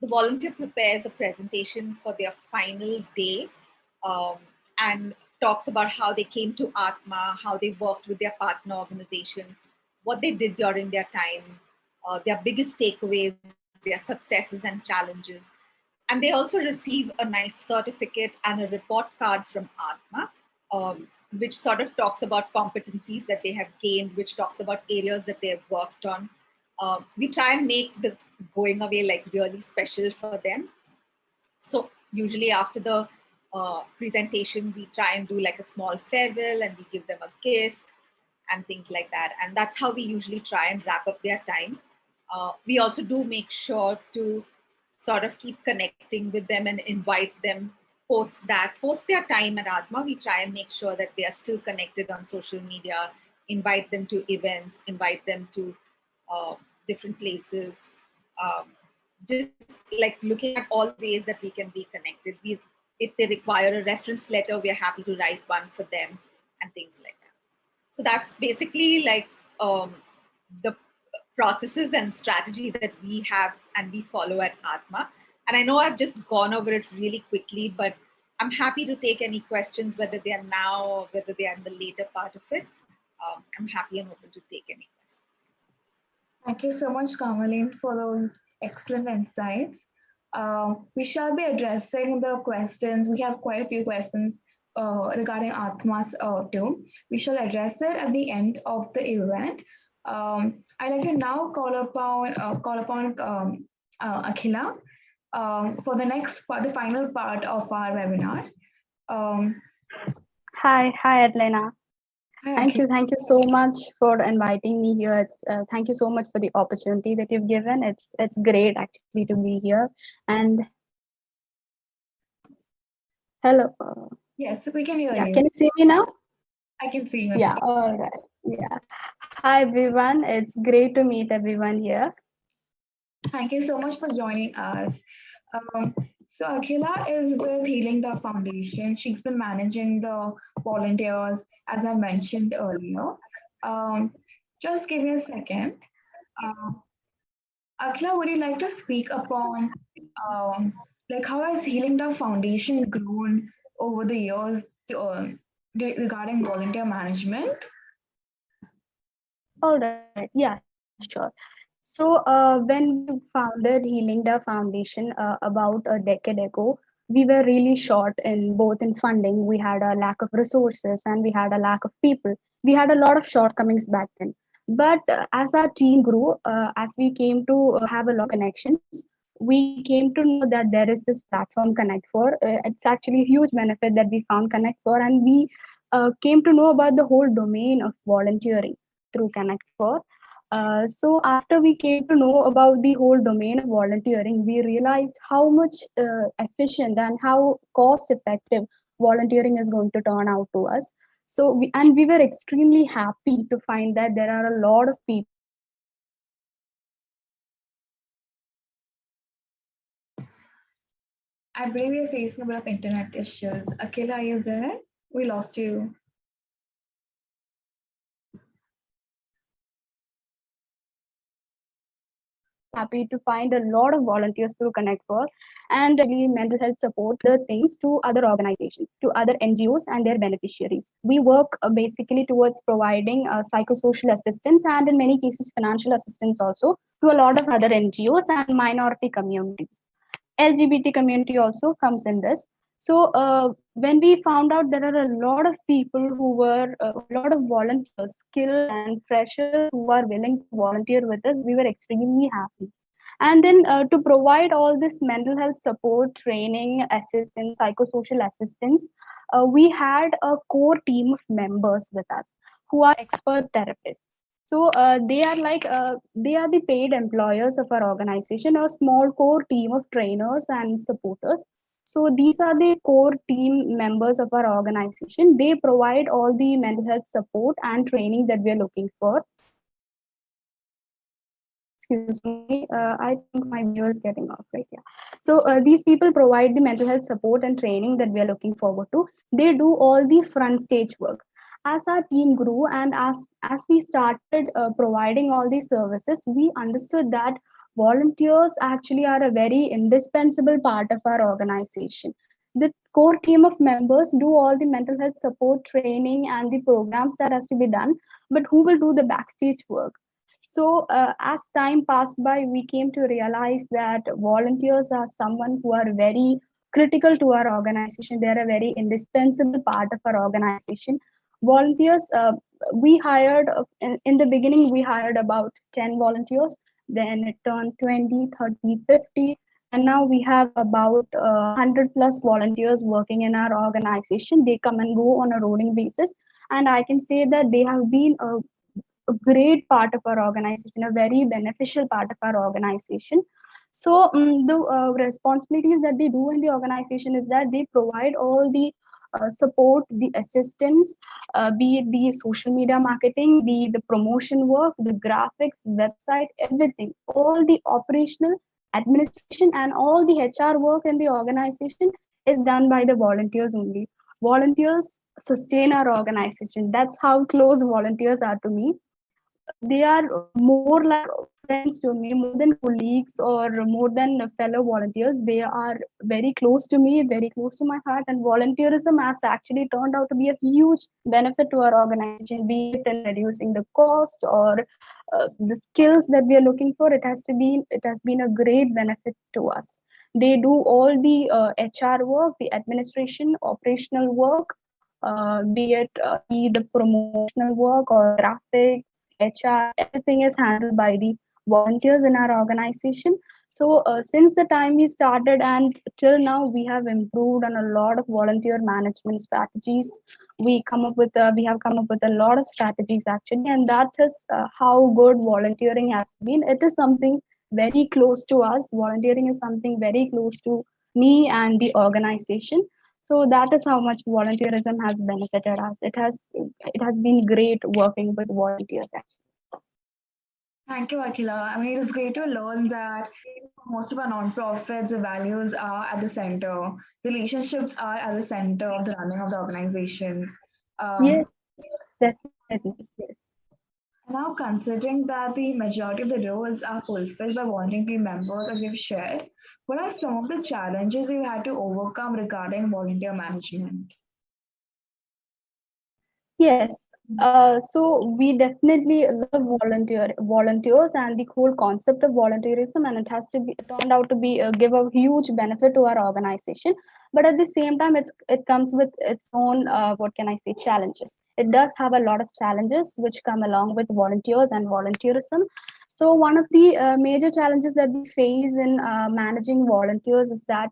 The volunteer prepares a presentation for their final day, and talks about how they came to Atma, how they worked with their partner organization, what they did during their time, their biggest takeaways, their successes and challenges. And they also receive a nice certificate and a report card from Atma, which sort of talks about competencies that they have gained, which talks about areas that they have worked on. We try and make the going away like really special for them. So usually after the presentation, we try and do like a small farewell and we give them a gift and things like that. And that's how we usually try and wrap up their time. We also do make sure to sort of keep connecting with them and invite them post their time at Atma. We try and make sure that they are still connected on social media, invite them to events, invite them to different places. Just like looking at all ways that we can be connected. If they require a reference letter, we're happy to write one for them and things like that. So that's basically like the processes and strategy that we have and we follow at Atma. And I know I've just gone over it really quickly, but I'm happy to take any questions, whether they are now or whether they are in the later part of it. I'm happy and open to take any questions. Thank you so much, Kamaleen, for those excellent insights. We shall be addressing the questions. We have quite a few questions regarding Atmas too. We shall address it at the end of the event. I'd like to now call upon Akhila for the final part of our webinar. Hi, Adelina. Hi, Thank Akhila. you so much for inviting me here. It's thank you so much for the opportunity that you've given. It's great actually to be here. And hello. Yes, we can hear Yeah, you. can you see me now? I can see you. Yeah, all right. Yeah. Hi everyone. It's great to meet everyone here. Thank you so much for joining us. So Akhila is with Healing the Foundation. She's been managing the volunteers, as I mentioned earlier. Just give me a second. Uh, Akhila, would you like to speak upon like how has Healing the Foundation grown over the years regarding volunteer management? All right. Yeah, sure. So when we founded Healing the Foundation about a decade ago, we were really short in both in funding. We had a lack of resources and we had a lack of people. We had a lot of shortcomings back then. But as our team grew, as we came to have a lot of connections, we came to know that there is this platform Connect for. It's actually a huge benefit that we found Connect for, and we came to know about the whole domain of volunteering through Connect for. So after we came to know about the whole domain of volunteering, we realized how much efficient and how cost effective volunteering is going to turn out to us. So we were extremely happy to find that there are a lot of people. I believe we're facing a bit of internet issues. Akhila, are you there? We lost you. Happy to find a lot of volunteers through Connect for and really mental health support the things to other organizations, to other NGOs and their beneficiaries. We work basically towards providing psychosocial assistance and in many cases financial assistance also to a lot of other NGOs and minority communities. LGBT community also comes in this. So when we found out there are a lot of people who were a lot of volunteers, skilled and freshers who are willing to volunteer with us, we were extremely happy. And then to provide all this mental health support, training, assistance, psychosocial assistance, we had a core team of members with us who are expert therapists. So they are like they are the paid employers of our organization, a small core team of trainers and supporters. So these are the core team members of our organization. They provide all the mental health support and training that we are looking for. Excuse me, I think my video is getting off right. Yeah. So these people provide the mental health support and training that we are looking forward to. They do all the front stage work. As our team grew and as we started providing all these services, we understood that volunteers actually are a very indispensable part of our organization. The core team of members do all the mental health support training and the programs that has to be done, but who will do the backstage work? So, as time passed by, we came to realize that volunteers are someone who are very critical to our organization. They are a very indispensable part of our organization. Volunteers, we hired in the beginning, we hired about 10 volunteers, then it turned 20, 30, 50, and now we have about 100 plus volunteers working in our organization. They come and go on a rolling basis. And I can say that they have been a great part of our organization, a very beneficial part of our organization. So the responsibilities that they do in the organization is that they provide all the support, the assistance, be it the social media marketing, be it the promotion work, the graphics, website, everything, all the operational, administration, and all the HR work in the organization is done by the volunteers only. Volunteers sustain our organization. That's how close volunteers are to me. They are more like friends to me, more than colleagues or more than fellow volunteers. They are very close to me, very close to my heart. And volunteerism has actually turned out to be a huge benefit to our organization, be it in reducing the cost or the skills that we are looking for. It has been a great benefit to us. They do all the HR work, the administration, operational work, be it the promotional work or graphics, HR, everything is handled by the volunteers in our organization. So since the time we started and till now, we have improved on a lot of volunteer management strategies. We have come up with a lot of strategies actually, and that is how good volunteering has been. It is something very close to us. Volunteering is something very close to me and the organization. So that is how much volunteerism has benefited us. It has been great working with volunteers. Thank you, Akila. I mean, it is great to learn that most of our nonprofits, the values are at the center, relationships are at the center of the running of the organization. Yes, Um, definitely. Yes. Now, considering that the majority of the roles are fulfilled by volunteer team members, as you've shared, what are some of the challenges you had to overcome regarding volunteer management? Yes. So we definitely love volunteers and the whole concept of volunteerism, and it has to be turned out to be give a huge benefit to our organization. But at the same time, it comes with its own what can I say, challenges. It does have a lot of challenges which come along with volunteers and volunteerism. So one of the major challenges that we face in managing volunteers is that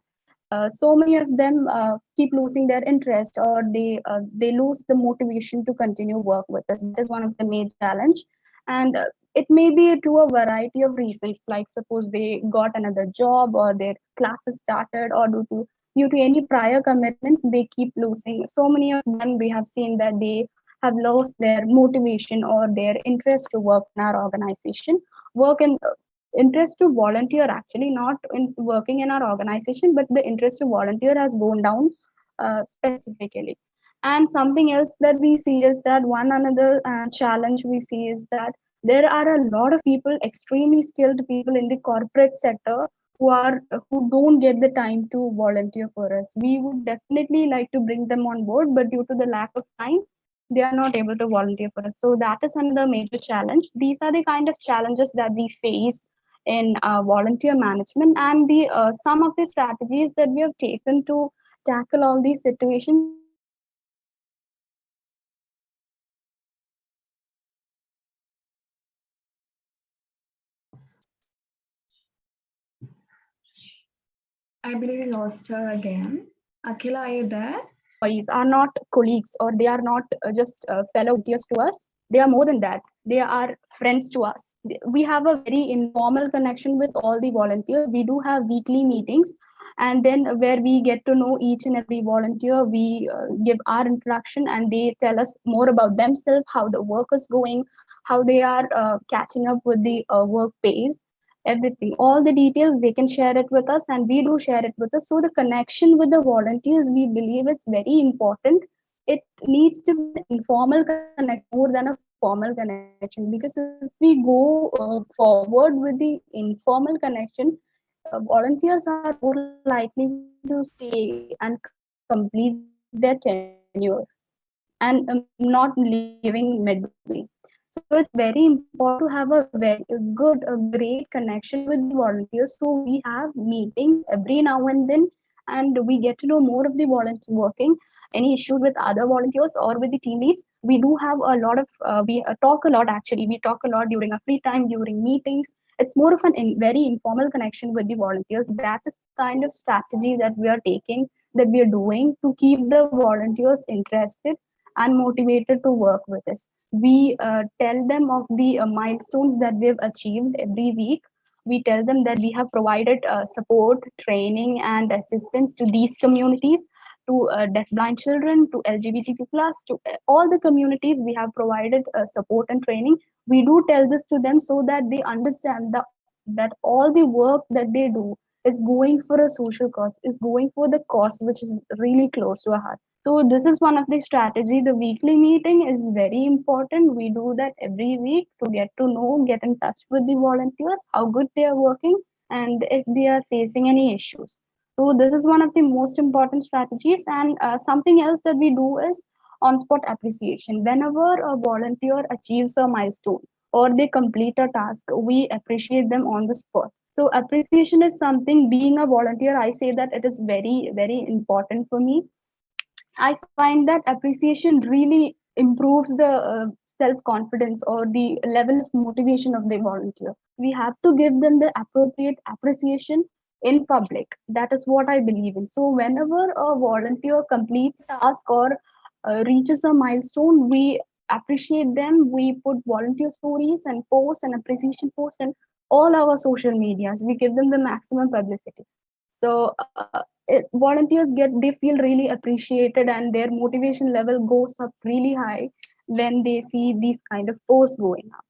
so many of them keep losing their interest, or they lose the motivation to continue work with us. That is one of the major challenge. And it may be to a variety of reasons, like suppose they got another job or their classes started, or due to any prior commitments, they keep losing. So many of them, we have seen that they have lost their motivation or their interest to work in our organization, work in interest to volunteer, actually not in working in our organization, but the interest to volunteer has gone down specifically. And something else that we see is that one another challenge we see is that there are a lot of people, extremely skilled people in the corporate sector, who don't get the time to volunteer for us. We would definitely like to bring them on board, but due to the lack of time, they are not able to volunteer for us. So that is another major challenge. These are the kind of challenges that we face in volunteer management, and the some of the strategies that we have taken to tackle all these situations. I believe we lost her again. Akila, are you there? Employees are not colleagues, or they are not just fellow volunteers to us. They are more than that. They are friends to us. We have a very informal connection with all the volunteers. We do have weekly meetings, and then where we get to know each and every volunteer. We give our introduction, and they tell us more about themselves, how the work is going, how they are catching up with the work pace, everything, all the details. They can share it with us, and we do share it with us. So the connection with the volunteers, we believe, is very important. It needs to be an informal connection more than a formal connection, because if we go forward with the informal connection, volunteers are more likely to stay and complete their tenure and not leaving midway. So it's very important to have a very good, a great connection with the volunteers. So we have meetings every now and then, and we get to know more of the volunteers working, any issues with other volunteers or with the team leads. We do have a lot of we talk a lot, actually. We talk a lot during our free time, during meetings. It's more of an very informal connection with the volunteers. That is the kind of strategy that we are taking, that we are doing to keep the volunteers interested and motivated to work with us. We tell them of the milestones that we've achieved every week. We tell them that we have provided support, training, and assistance to these communities, to deafblind children, to LGBTQ plus, to all the communities. We have provided support and training. We do tell this to them so that they understand that all the work that they do is going for a social cause, is going for the cause which is really close to our heart. So this is one of the strategy. The weekly meeting is very important. We do that every week to get to know, get in touch with the volunteers, how good they are working, and if they are facing any issues. So this is one of the most important strategies. And something else that we do is on-spot appreciation. Whenever a volunteer achieves a milestone or they complete a task, we appreciate them on the spot. So appreciation is something, being a volunteer, I say that it is very, very important for me. I find that appreciation really improves the self confidence or the level of motivation of the volunteer. We have to give them the appropriate appreciation in public. That is what I believe in. So, whenever a volunteer completes a task or reaches a milestone, we appreciate them. We put volunteer stories and posts and appreciation posts and all our social medias. We give them the maximum publicity. So volunteers they feel really appreciated, and their motivation level goes up really high when they see these kind of posts going up.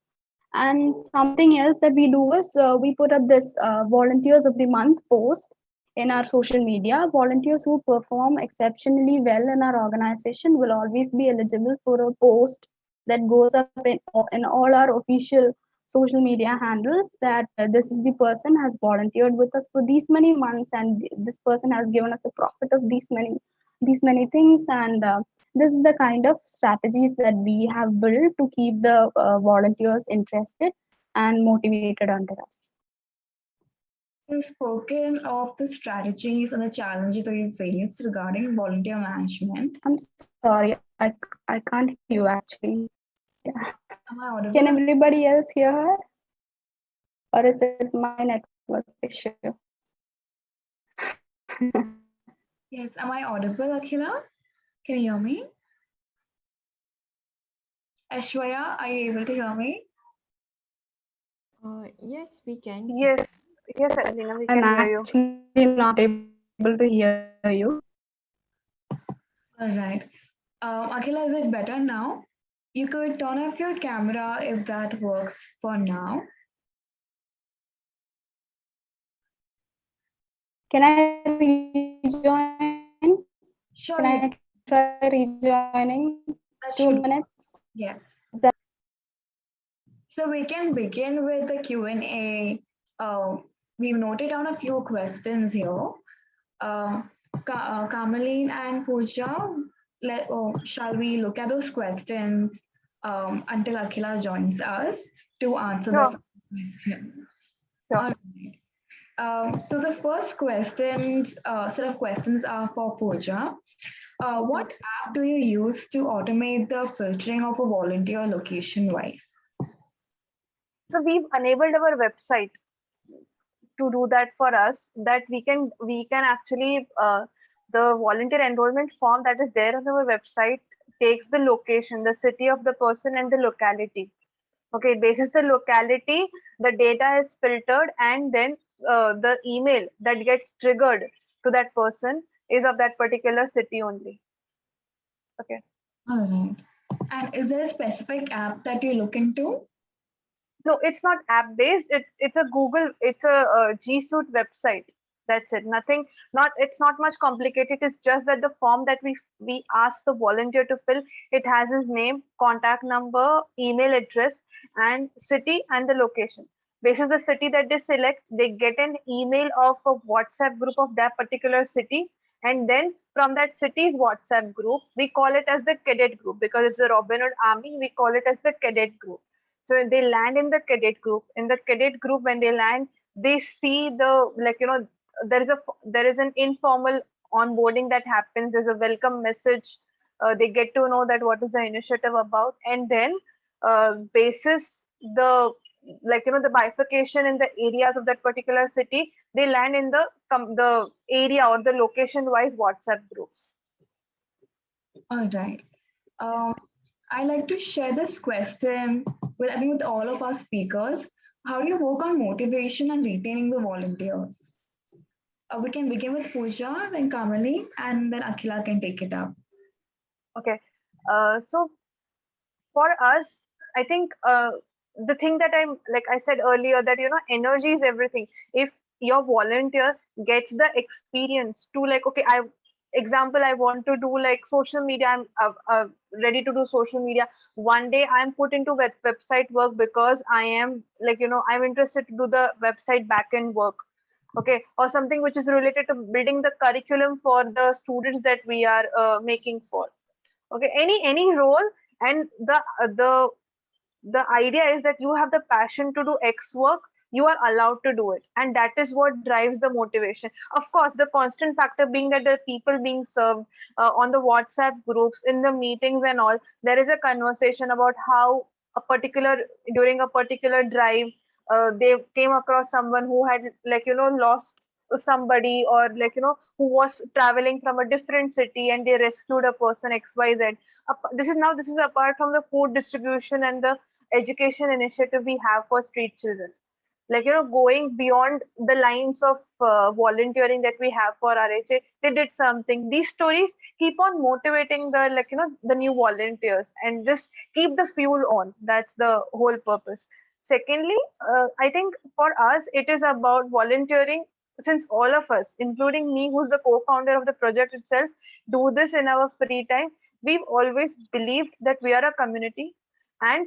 And something else that we do is we put up this volunteers of the month post in our social media. Volunteers who perform exceptionally well in our organization will always be eligible for a post that goes up in all our official social media handles, that this is the person has volunteered with us for these many months, and this person has given us a profit of these many things. And this is the kind of strategies that we have built to keep the volunteers interested and motivated under us. You've spoken of the strategies and the challenges that you faced regarding volunteer management. I'm sorry, I can't hear you actually. Am I audible? Can everybody else hear her? Or is it my network issue? Yes, am I audible, Akhila? Can you hear me? Ashwaya, are you able to hear me? Yes, we can. Yes, yes, Alina, we I'm can hear you. actually not able to hear you. All right. Akhila, is it better now? You could turn off your camera if that works for now. Can I rejoin? Sure, Can I try rejoining? that 2 should, minutes? yes. Is that So we can begin with the Q&A. We've noted down a few questions here. Kamaleen and Pooja, shall we look at those questions until Akhila joins us to answer Sure, the question? sure. All right. So the first set of questions are for Pooja. What app do you use to automate the filtering of a volunteer location-wise? So we've enabled our website to do that for us, that we can actually the volunteer enrollment form that is there on our website takes the location, the city of the person and the locality. Okay, basis the locality, the data is filtered, and then the email that gets triggered to that person is of that particular city only. Okay. All right. And is there a specific app that you look into? No, it's not app based. It's a Google. It's a, G Suite website. That's it. Nothing. Not. It's not much complicated. It's just that the form that we ask the volunteer to fill, it has his name, contact number, email address, and city and the location. Basis the city that they select, they get an email of a WhatsApp group of that particular city, and then from that city's WhatsApp group, we call it as the cadet group because it's the Robin Hood Army. We call it as the cadet group. So they land in the cadet group. In the cadet group, when they land, they see the, like, there is an informal onboarding that happens. There's a welcome message. They get to know that what is the initiative about, and then basis the, the bifurcation in the areas of that particular city, they land in the area or the location wise WhatsApp groups. All right. I like to share this question with, I think, with all of our speakers. How do you work on motivation and retaining the volunteers? We can begin with Pooja, then Kamali, and then Akhila can take it up. Okay. So for us, I think the thing that like I said earlier, that energy is everything. If your volunteer gets the experience to, like, okay, I want to do like social media. I'm ready to do social media. One day I'm put into website work because I am, I'm interested to do the website backend work. Okay, or something which is related to building the curriculum for the students that we are making for. Okay, any role, and the idea is that you have the passion to do X work, you are allowed to do it, and that is what drives the motivation. Of course, the constant factor being that the people being served on the WhatsApp groups, in the meetings and all, there is a conversation about how during a particular drive, they came across someone who had, lost somebody, or who was traveling from a different city and they rescued a person XYZ. This is apart from the food distribution and the education initiative we have for street children, going beyond the lines of volunteering that we have for RHA. They did something. These stories keep on motivating the new volunteers, and just keep the fuel on. That's the whole purpose. Secondly, I think for us it is about volunteering, since all of us, including me, who's the co-founder of the project itself, do this in our free time. We've always believed that we are a community, and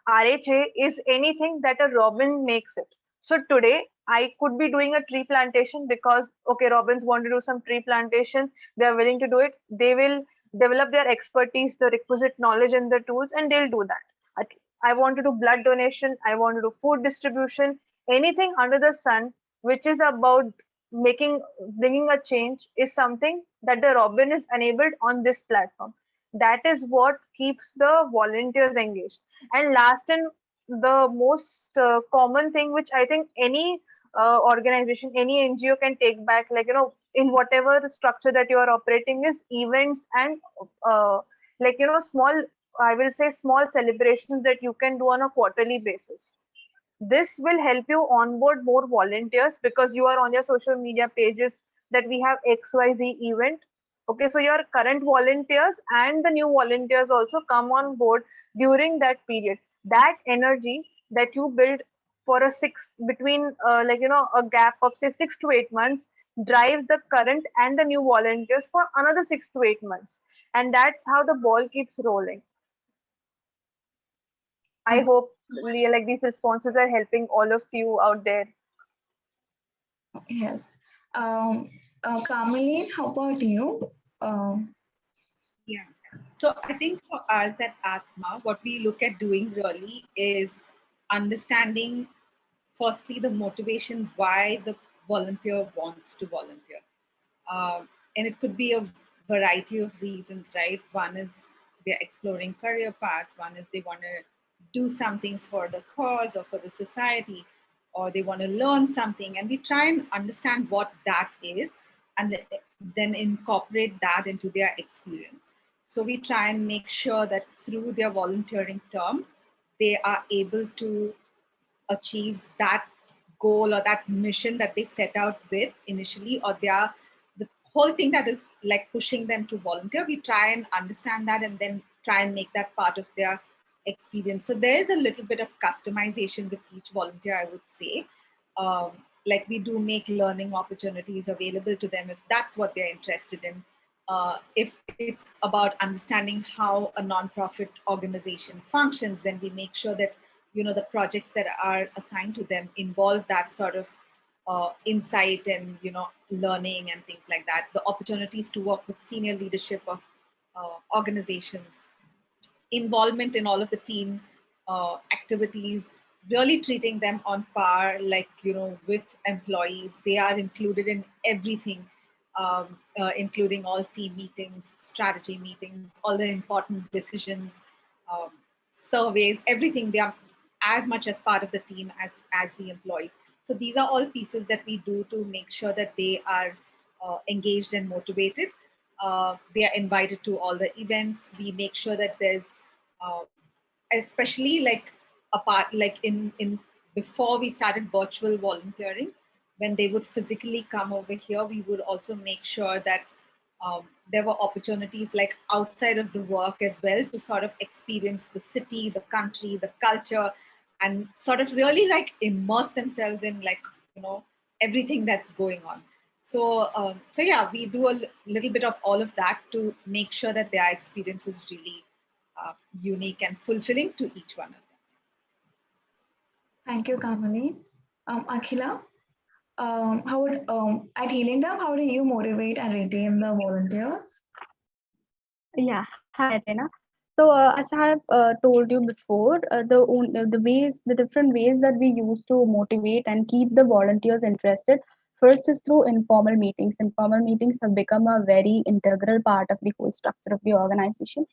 RHA is anything that a robin makes it. So today I could be doing a tree plantation because, okay, robins want to do some tree plantation. They are willing to do it. They will develop their expertise, the requisite knowledge and the tools, and they'll do that. I want to do blood donation. I want to do food distribution. Anything under the sun, which is about bringing a change, is something that the robin is enabled on this platform. That is what keeps the volunteers engaged. And last and the most common thing, which I think any organization, any NGO can take back, in whatever structure that you are operating, is events and small, I will say, small celebrations that you can do on a quarterly basis. This will help you onboard more volunteers because you are on your social media pages that we have XYZ event. Okay, so your current volunteers and the new volunteers also come on board during that period. That energy that you build for a gap of say 6 to 8 months drives the current and the new volunteers for another 6 to 8 months, and that's how the ball keeps rolling. I hope these responses are helping all of you out there. Yes. Kamali, how about you? Yeah. So I think for us at Atma, what we look at doing really is understanding, firstly, the motivation why the volunteer wants to volunteer. And it could be a variety of reasons, right? One is they're exploring career paths. One is they want to do something for the cause or for the society, or they want to learn something. And we try and understand what that is, and then incorporate that into their experience. So we try and make sure that through their volunteering term, they are able to achieve that goal or that mission that they set out with initially, or the whole thing that is like pushing them to volunteer. We try and understand that and then try and make that part of their experience. So there is a little bit of customization with each volunteer, I would say. Um, like we do make learning opportunities available to them if that's what they're interested in. If it's about understanding how a nonprofit organization functions, then we make sure that the projects that are assigned to them involve that sort of insight and learning and things like that. The opportunities to work with senior leadership of organizations, involvement in all of the team activities, really treating them on par, like with employees. They are included in everything, including all team meetings, strategy meetings, all the important decisions, um, surveys, everything. They are as much as part of the team as the employees. So these are all pieces that we do to make sure that they are engaged and motivated. They are invited to all the events. We make sure that there's uh, especially like apart, like in before we started virtual volunteering, when they would physically come over here, we would also make sure that there were opportunities like outside of the work as well to sort of experience the city, the country, the culture, and sort of really like immerse themselves in like everything that's going on. So yeah, we do a little bit of all of that to make sure that their experience is really unique and fulfilling to each one of them. Thank you, Kamali. Akhila, at Healing Dove, how do you motivate and retain the volunteers? Yeah, hi Athena. So as I have told you before, the different ways that we use to motivate and keep the volunteers interested. First is through informal meetings. Informal meetings have become a very integral part of the whole structure of the organization.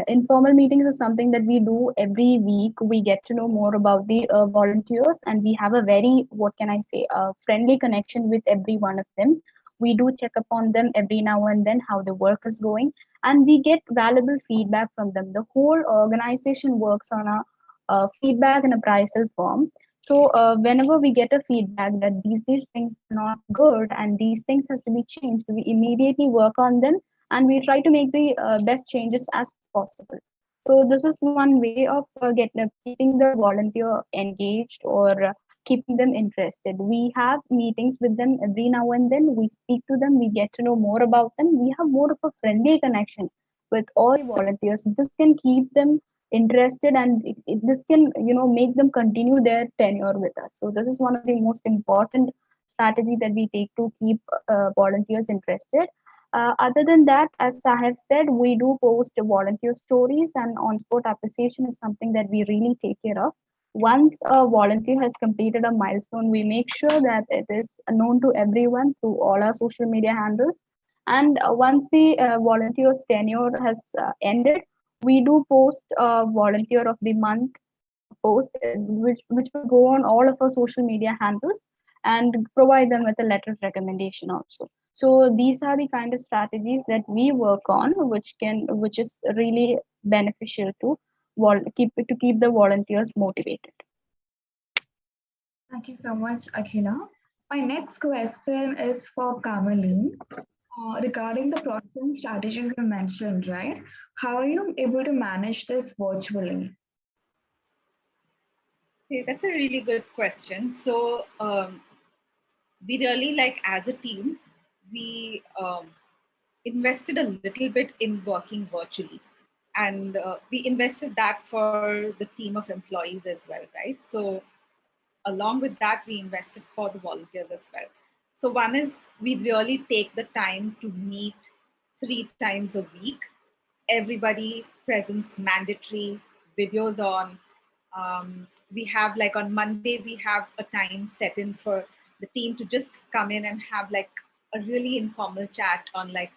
Informal meetings is something that we do every week. We get to know more about the volunteers, and we have a very, what can I say, friendly connection with every one of them. We do check upon them every now and then how the work is going, and we get valuable feedback from them. The whole organization works on a feedback and appraisal form. So whenever we get a feedback that these things are not good and these things has to be changed, we immediately work on them and we try to make the best changes as possible. So this is one way of keeping the volunteer engaged or keeping them interested. We have meetings with them every now and then. We speak to them. We get to know more about them. We have more of a friendly connection with all the volunteers. This can keep them interested, and this can make them continue their tenure with us. So this is one of the most important strategy that we take to keep volunteers interested. Other than that, as I have said, we do post volunteer stories, and on-spot appreciation is something that we really take care of. Once a volunteer has completed a milestone, we make sure that it is known to everyone through all our social media handles. And once the volunteer's tenure has ended, we do post volunteer of the month post, which will go on all of our social media handles and provide them with a letter of recommendation also. So these are the kind of strategies that we work on, which is really beneficial to keep the volunteers motivated. Thank you so much, Akhila. My next question is for Kamali. Regarding the process and strategies you mentioned, right? How are you able to manage this virtually? Okay, that's a really good question. So we really like as a team, we invested a little bit in working virtually. And we invested that for the team of employees as well, right? So along with that, we invested for the volunteers as well. So one is we really take the time to meet 3 times a week. Everybody presence mandatory, videos on. We have like on Monday, we have a time set in for the team to just come in and have like a really informal chat on like,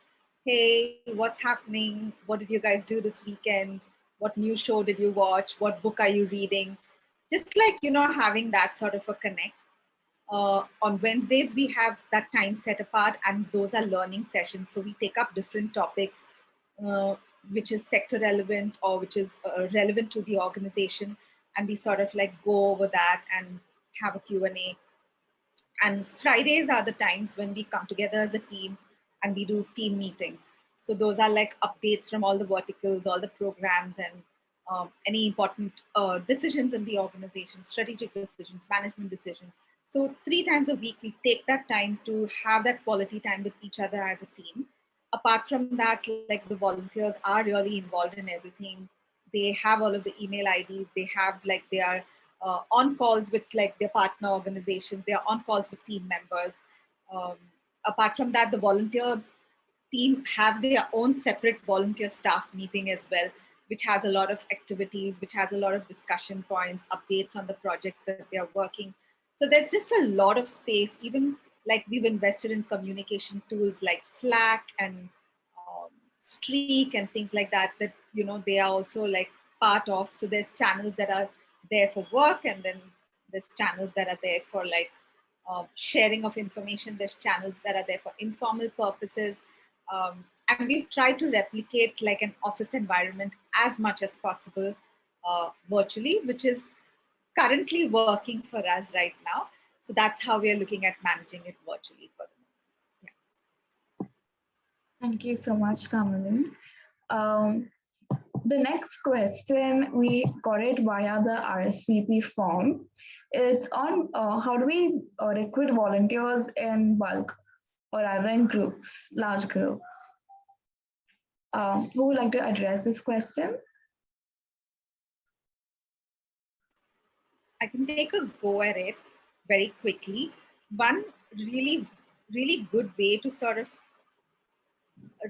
hey, what's happening? What did you guys do this weekend? What new show did you watch? What book are you reading? Just like, having that sort of a connect. On Wednesdays, we have that time set apart, and those are learning sessions. So we take up different topics. Uh, which is sector relevant or which is relevant to the organization, and we sort of like go over that and have a Q&A. And Fridays are the times when we come together as a team and we do team meetings. So those are like updates from all the verticals, all the programs, and any important decisions in the organization, strategic decisions, management decisions. So 3 times a week, we take that time to have that quality time with each other as a team. Apart from that, like the volunteers are really involved in everything. They have all of the email IDs. They have like they are on calls with like their partner organizations. They are on calls with team members. Um, Apart from that, the volunteer team have their own separate volunteer staff meeting as well, which has a lot of activities, which has a lot of discussion points, updates on the projects that they are working. So there's just a lot of space. Even like we've invested in communication tools like Slack and Streak and things like that, that, you know, they are also like part of. So there's channels that are there for work, and then there's channels that are there for like sharing of information. There's channels that are there for informal purposes. And we've tried to replicate like an office environment as much as possible virtually, which is currently working for us right now. So that's how we are looking at managing it virtually for them. Thank you so much, Kamalin. The next question, we got it via the RSVP form. It's on how do we recruit volunteers in bulk or rather in groups, large groups? Who would like to address this question? I can take a go at it very quickly. One really good way to sort of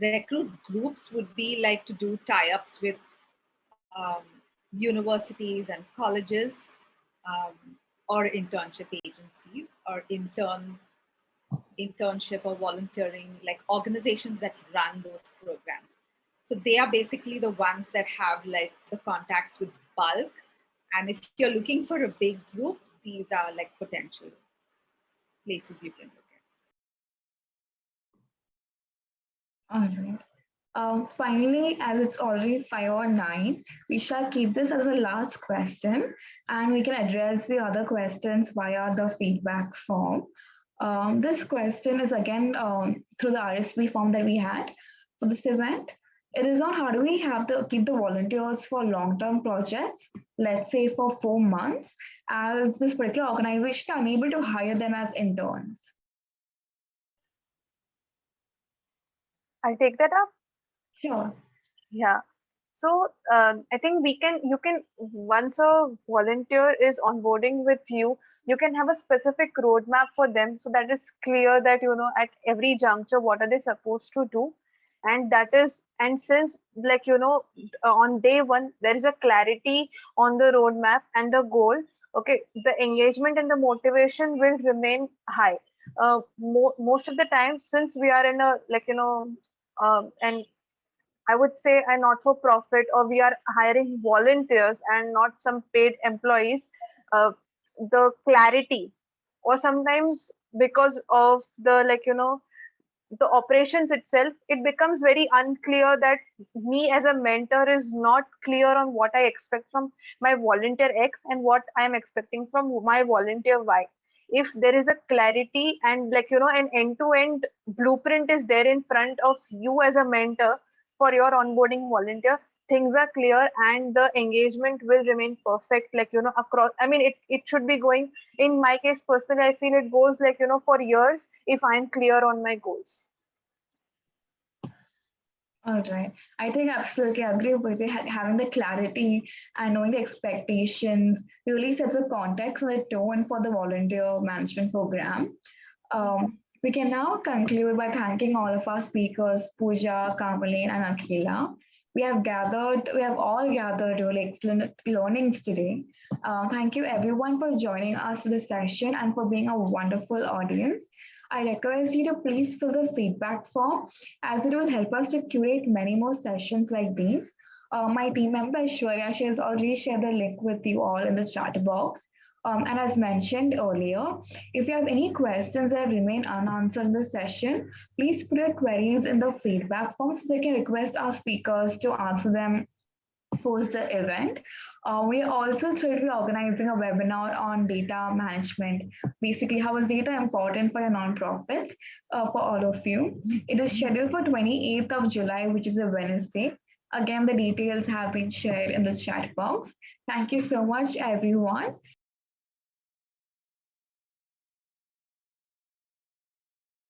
recruit groups would be like to do tie-ups with universities and colleges, or internship agencies, or internship or volunteering, like organizations that run those programs. So they are basically the ones that have like the contacts with bulk. And if you're looking for a big group, these are like potential places you can look at. All right. Finally, as it's already 5 or 9, we shall keep this as a last question, and we can address the other questions via the feedback form. This question is again through the RSV form that we had for this event. It is on how do we have to keep the volunteers for long-term projects, let's say for 4 months, as this particular organization are unable to hire them as interns. I'll take that up. Sure. Yeah. So I think you can, once a volunteer is onboarding with you, you can have a specific roadmap for them. So that is clear that, you know, at every juncture, what are they supposed to do? And that is, and since like, you know, on day one, there is a clarity on the roadmap and the goal. Okay. The engagement and the motivation will remain high. Most of the time, since we are in a, like, you know, and I would say a not for profit, or we are hiring volunteers and not some paid employees, the clarity, or sometimes because of the, like, you know, the operations itself, it becomes very unclear that me as a mentor is not clear on what I expect from my volunteer X and what I am expecting from my volunteer Y. If there is a clarity and, like, you know, an end-to-end blueprint is there in front of you as a mentor for your onboarding volunteer, things are clear and the engagement will remain perfect, like, you know, across. I mean, it should be going, in my case personally, I feel it goes, like, you know, for years if I'm clear on my goals. All right. I think I absolutely agree with you. Having the clarity and knowing the expectations really sets the context and the tone for the volunteer management program. We can now conclude by thanking all of our speakers, Pooja, Kamalin, and Akhila. We have all gathered really excellent learnings today. Thank you everyone for joining us for this session and for being a wonderful audience. I request you to please fill the feedback form, as it will help us to curate many more sessions like these. My team member Aishwarya, she has already shared the link with you all in the chat box. And as mentioned earlier, if you have any questions that remain unanswered in the session, please put your queries in the feedback form so they can request our speakers to answer them post the event. We are also thrilled to be organizing a webinar on data management. Basically, how is data important for your nonprofits for all of you? It is scheduled for 28th of July, which is a Wednesday. Again, the details have been shared in the chat box. Thank you so much, everyone.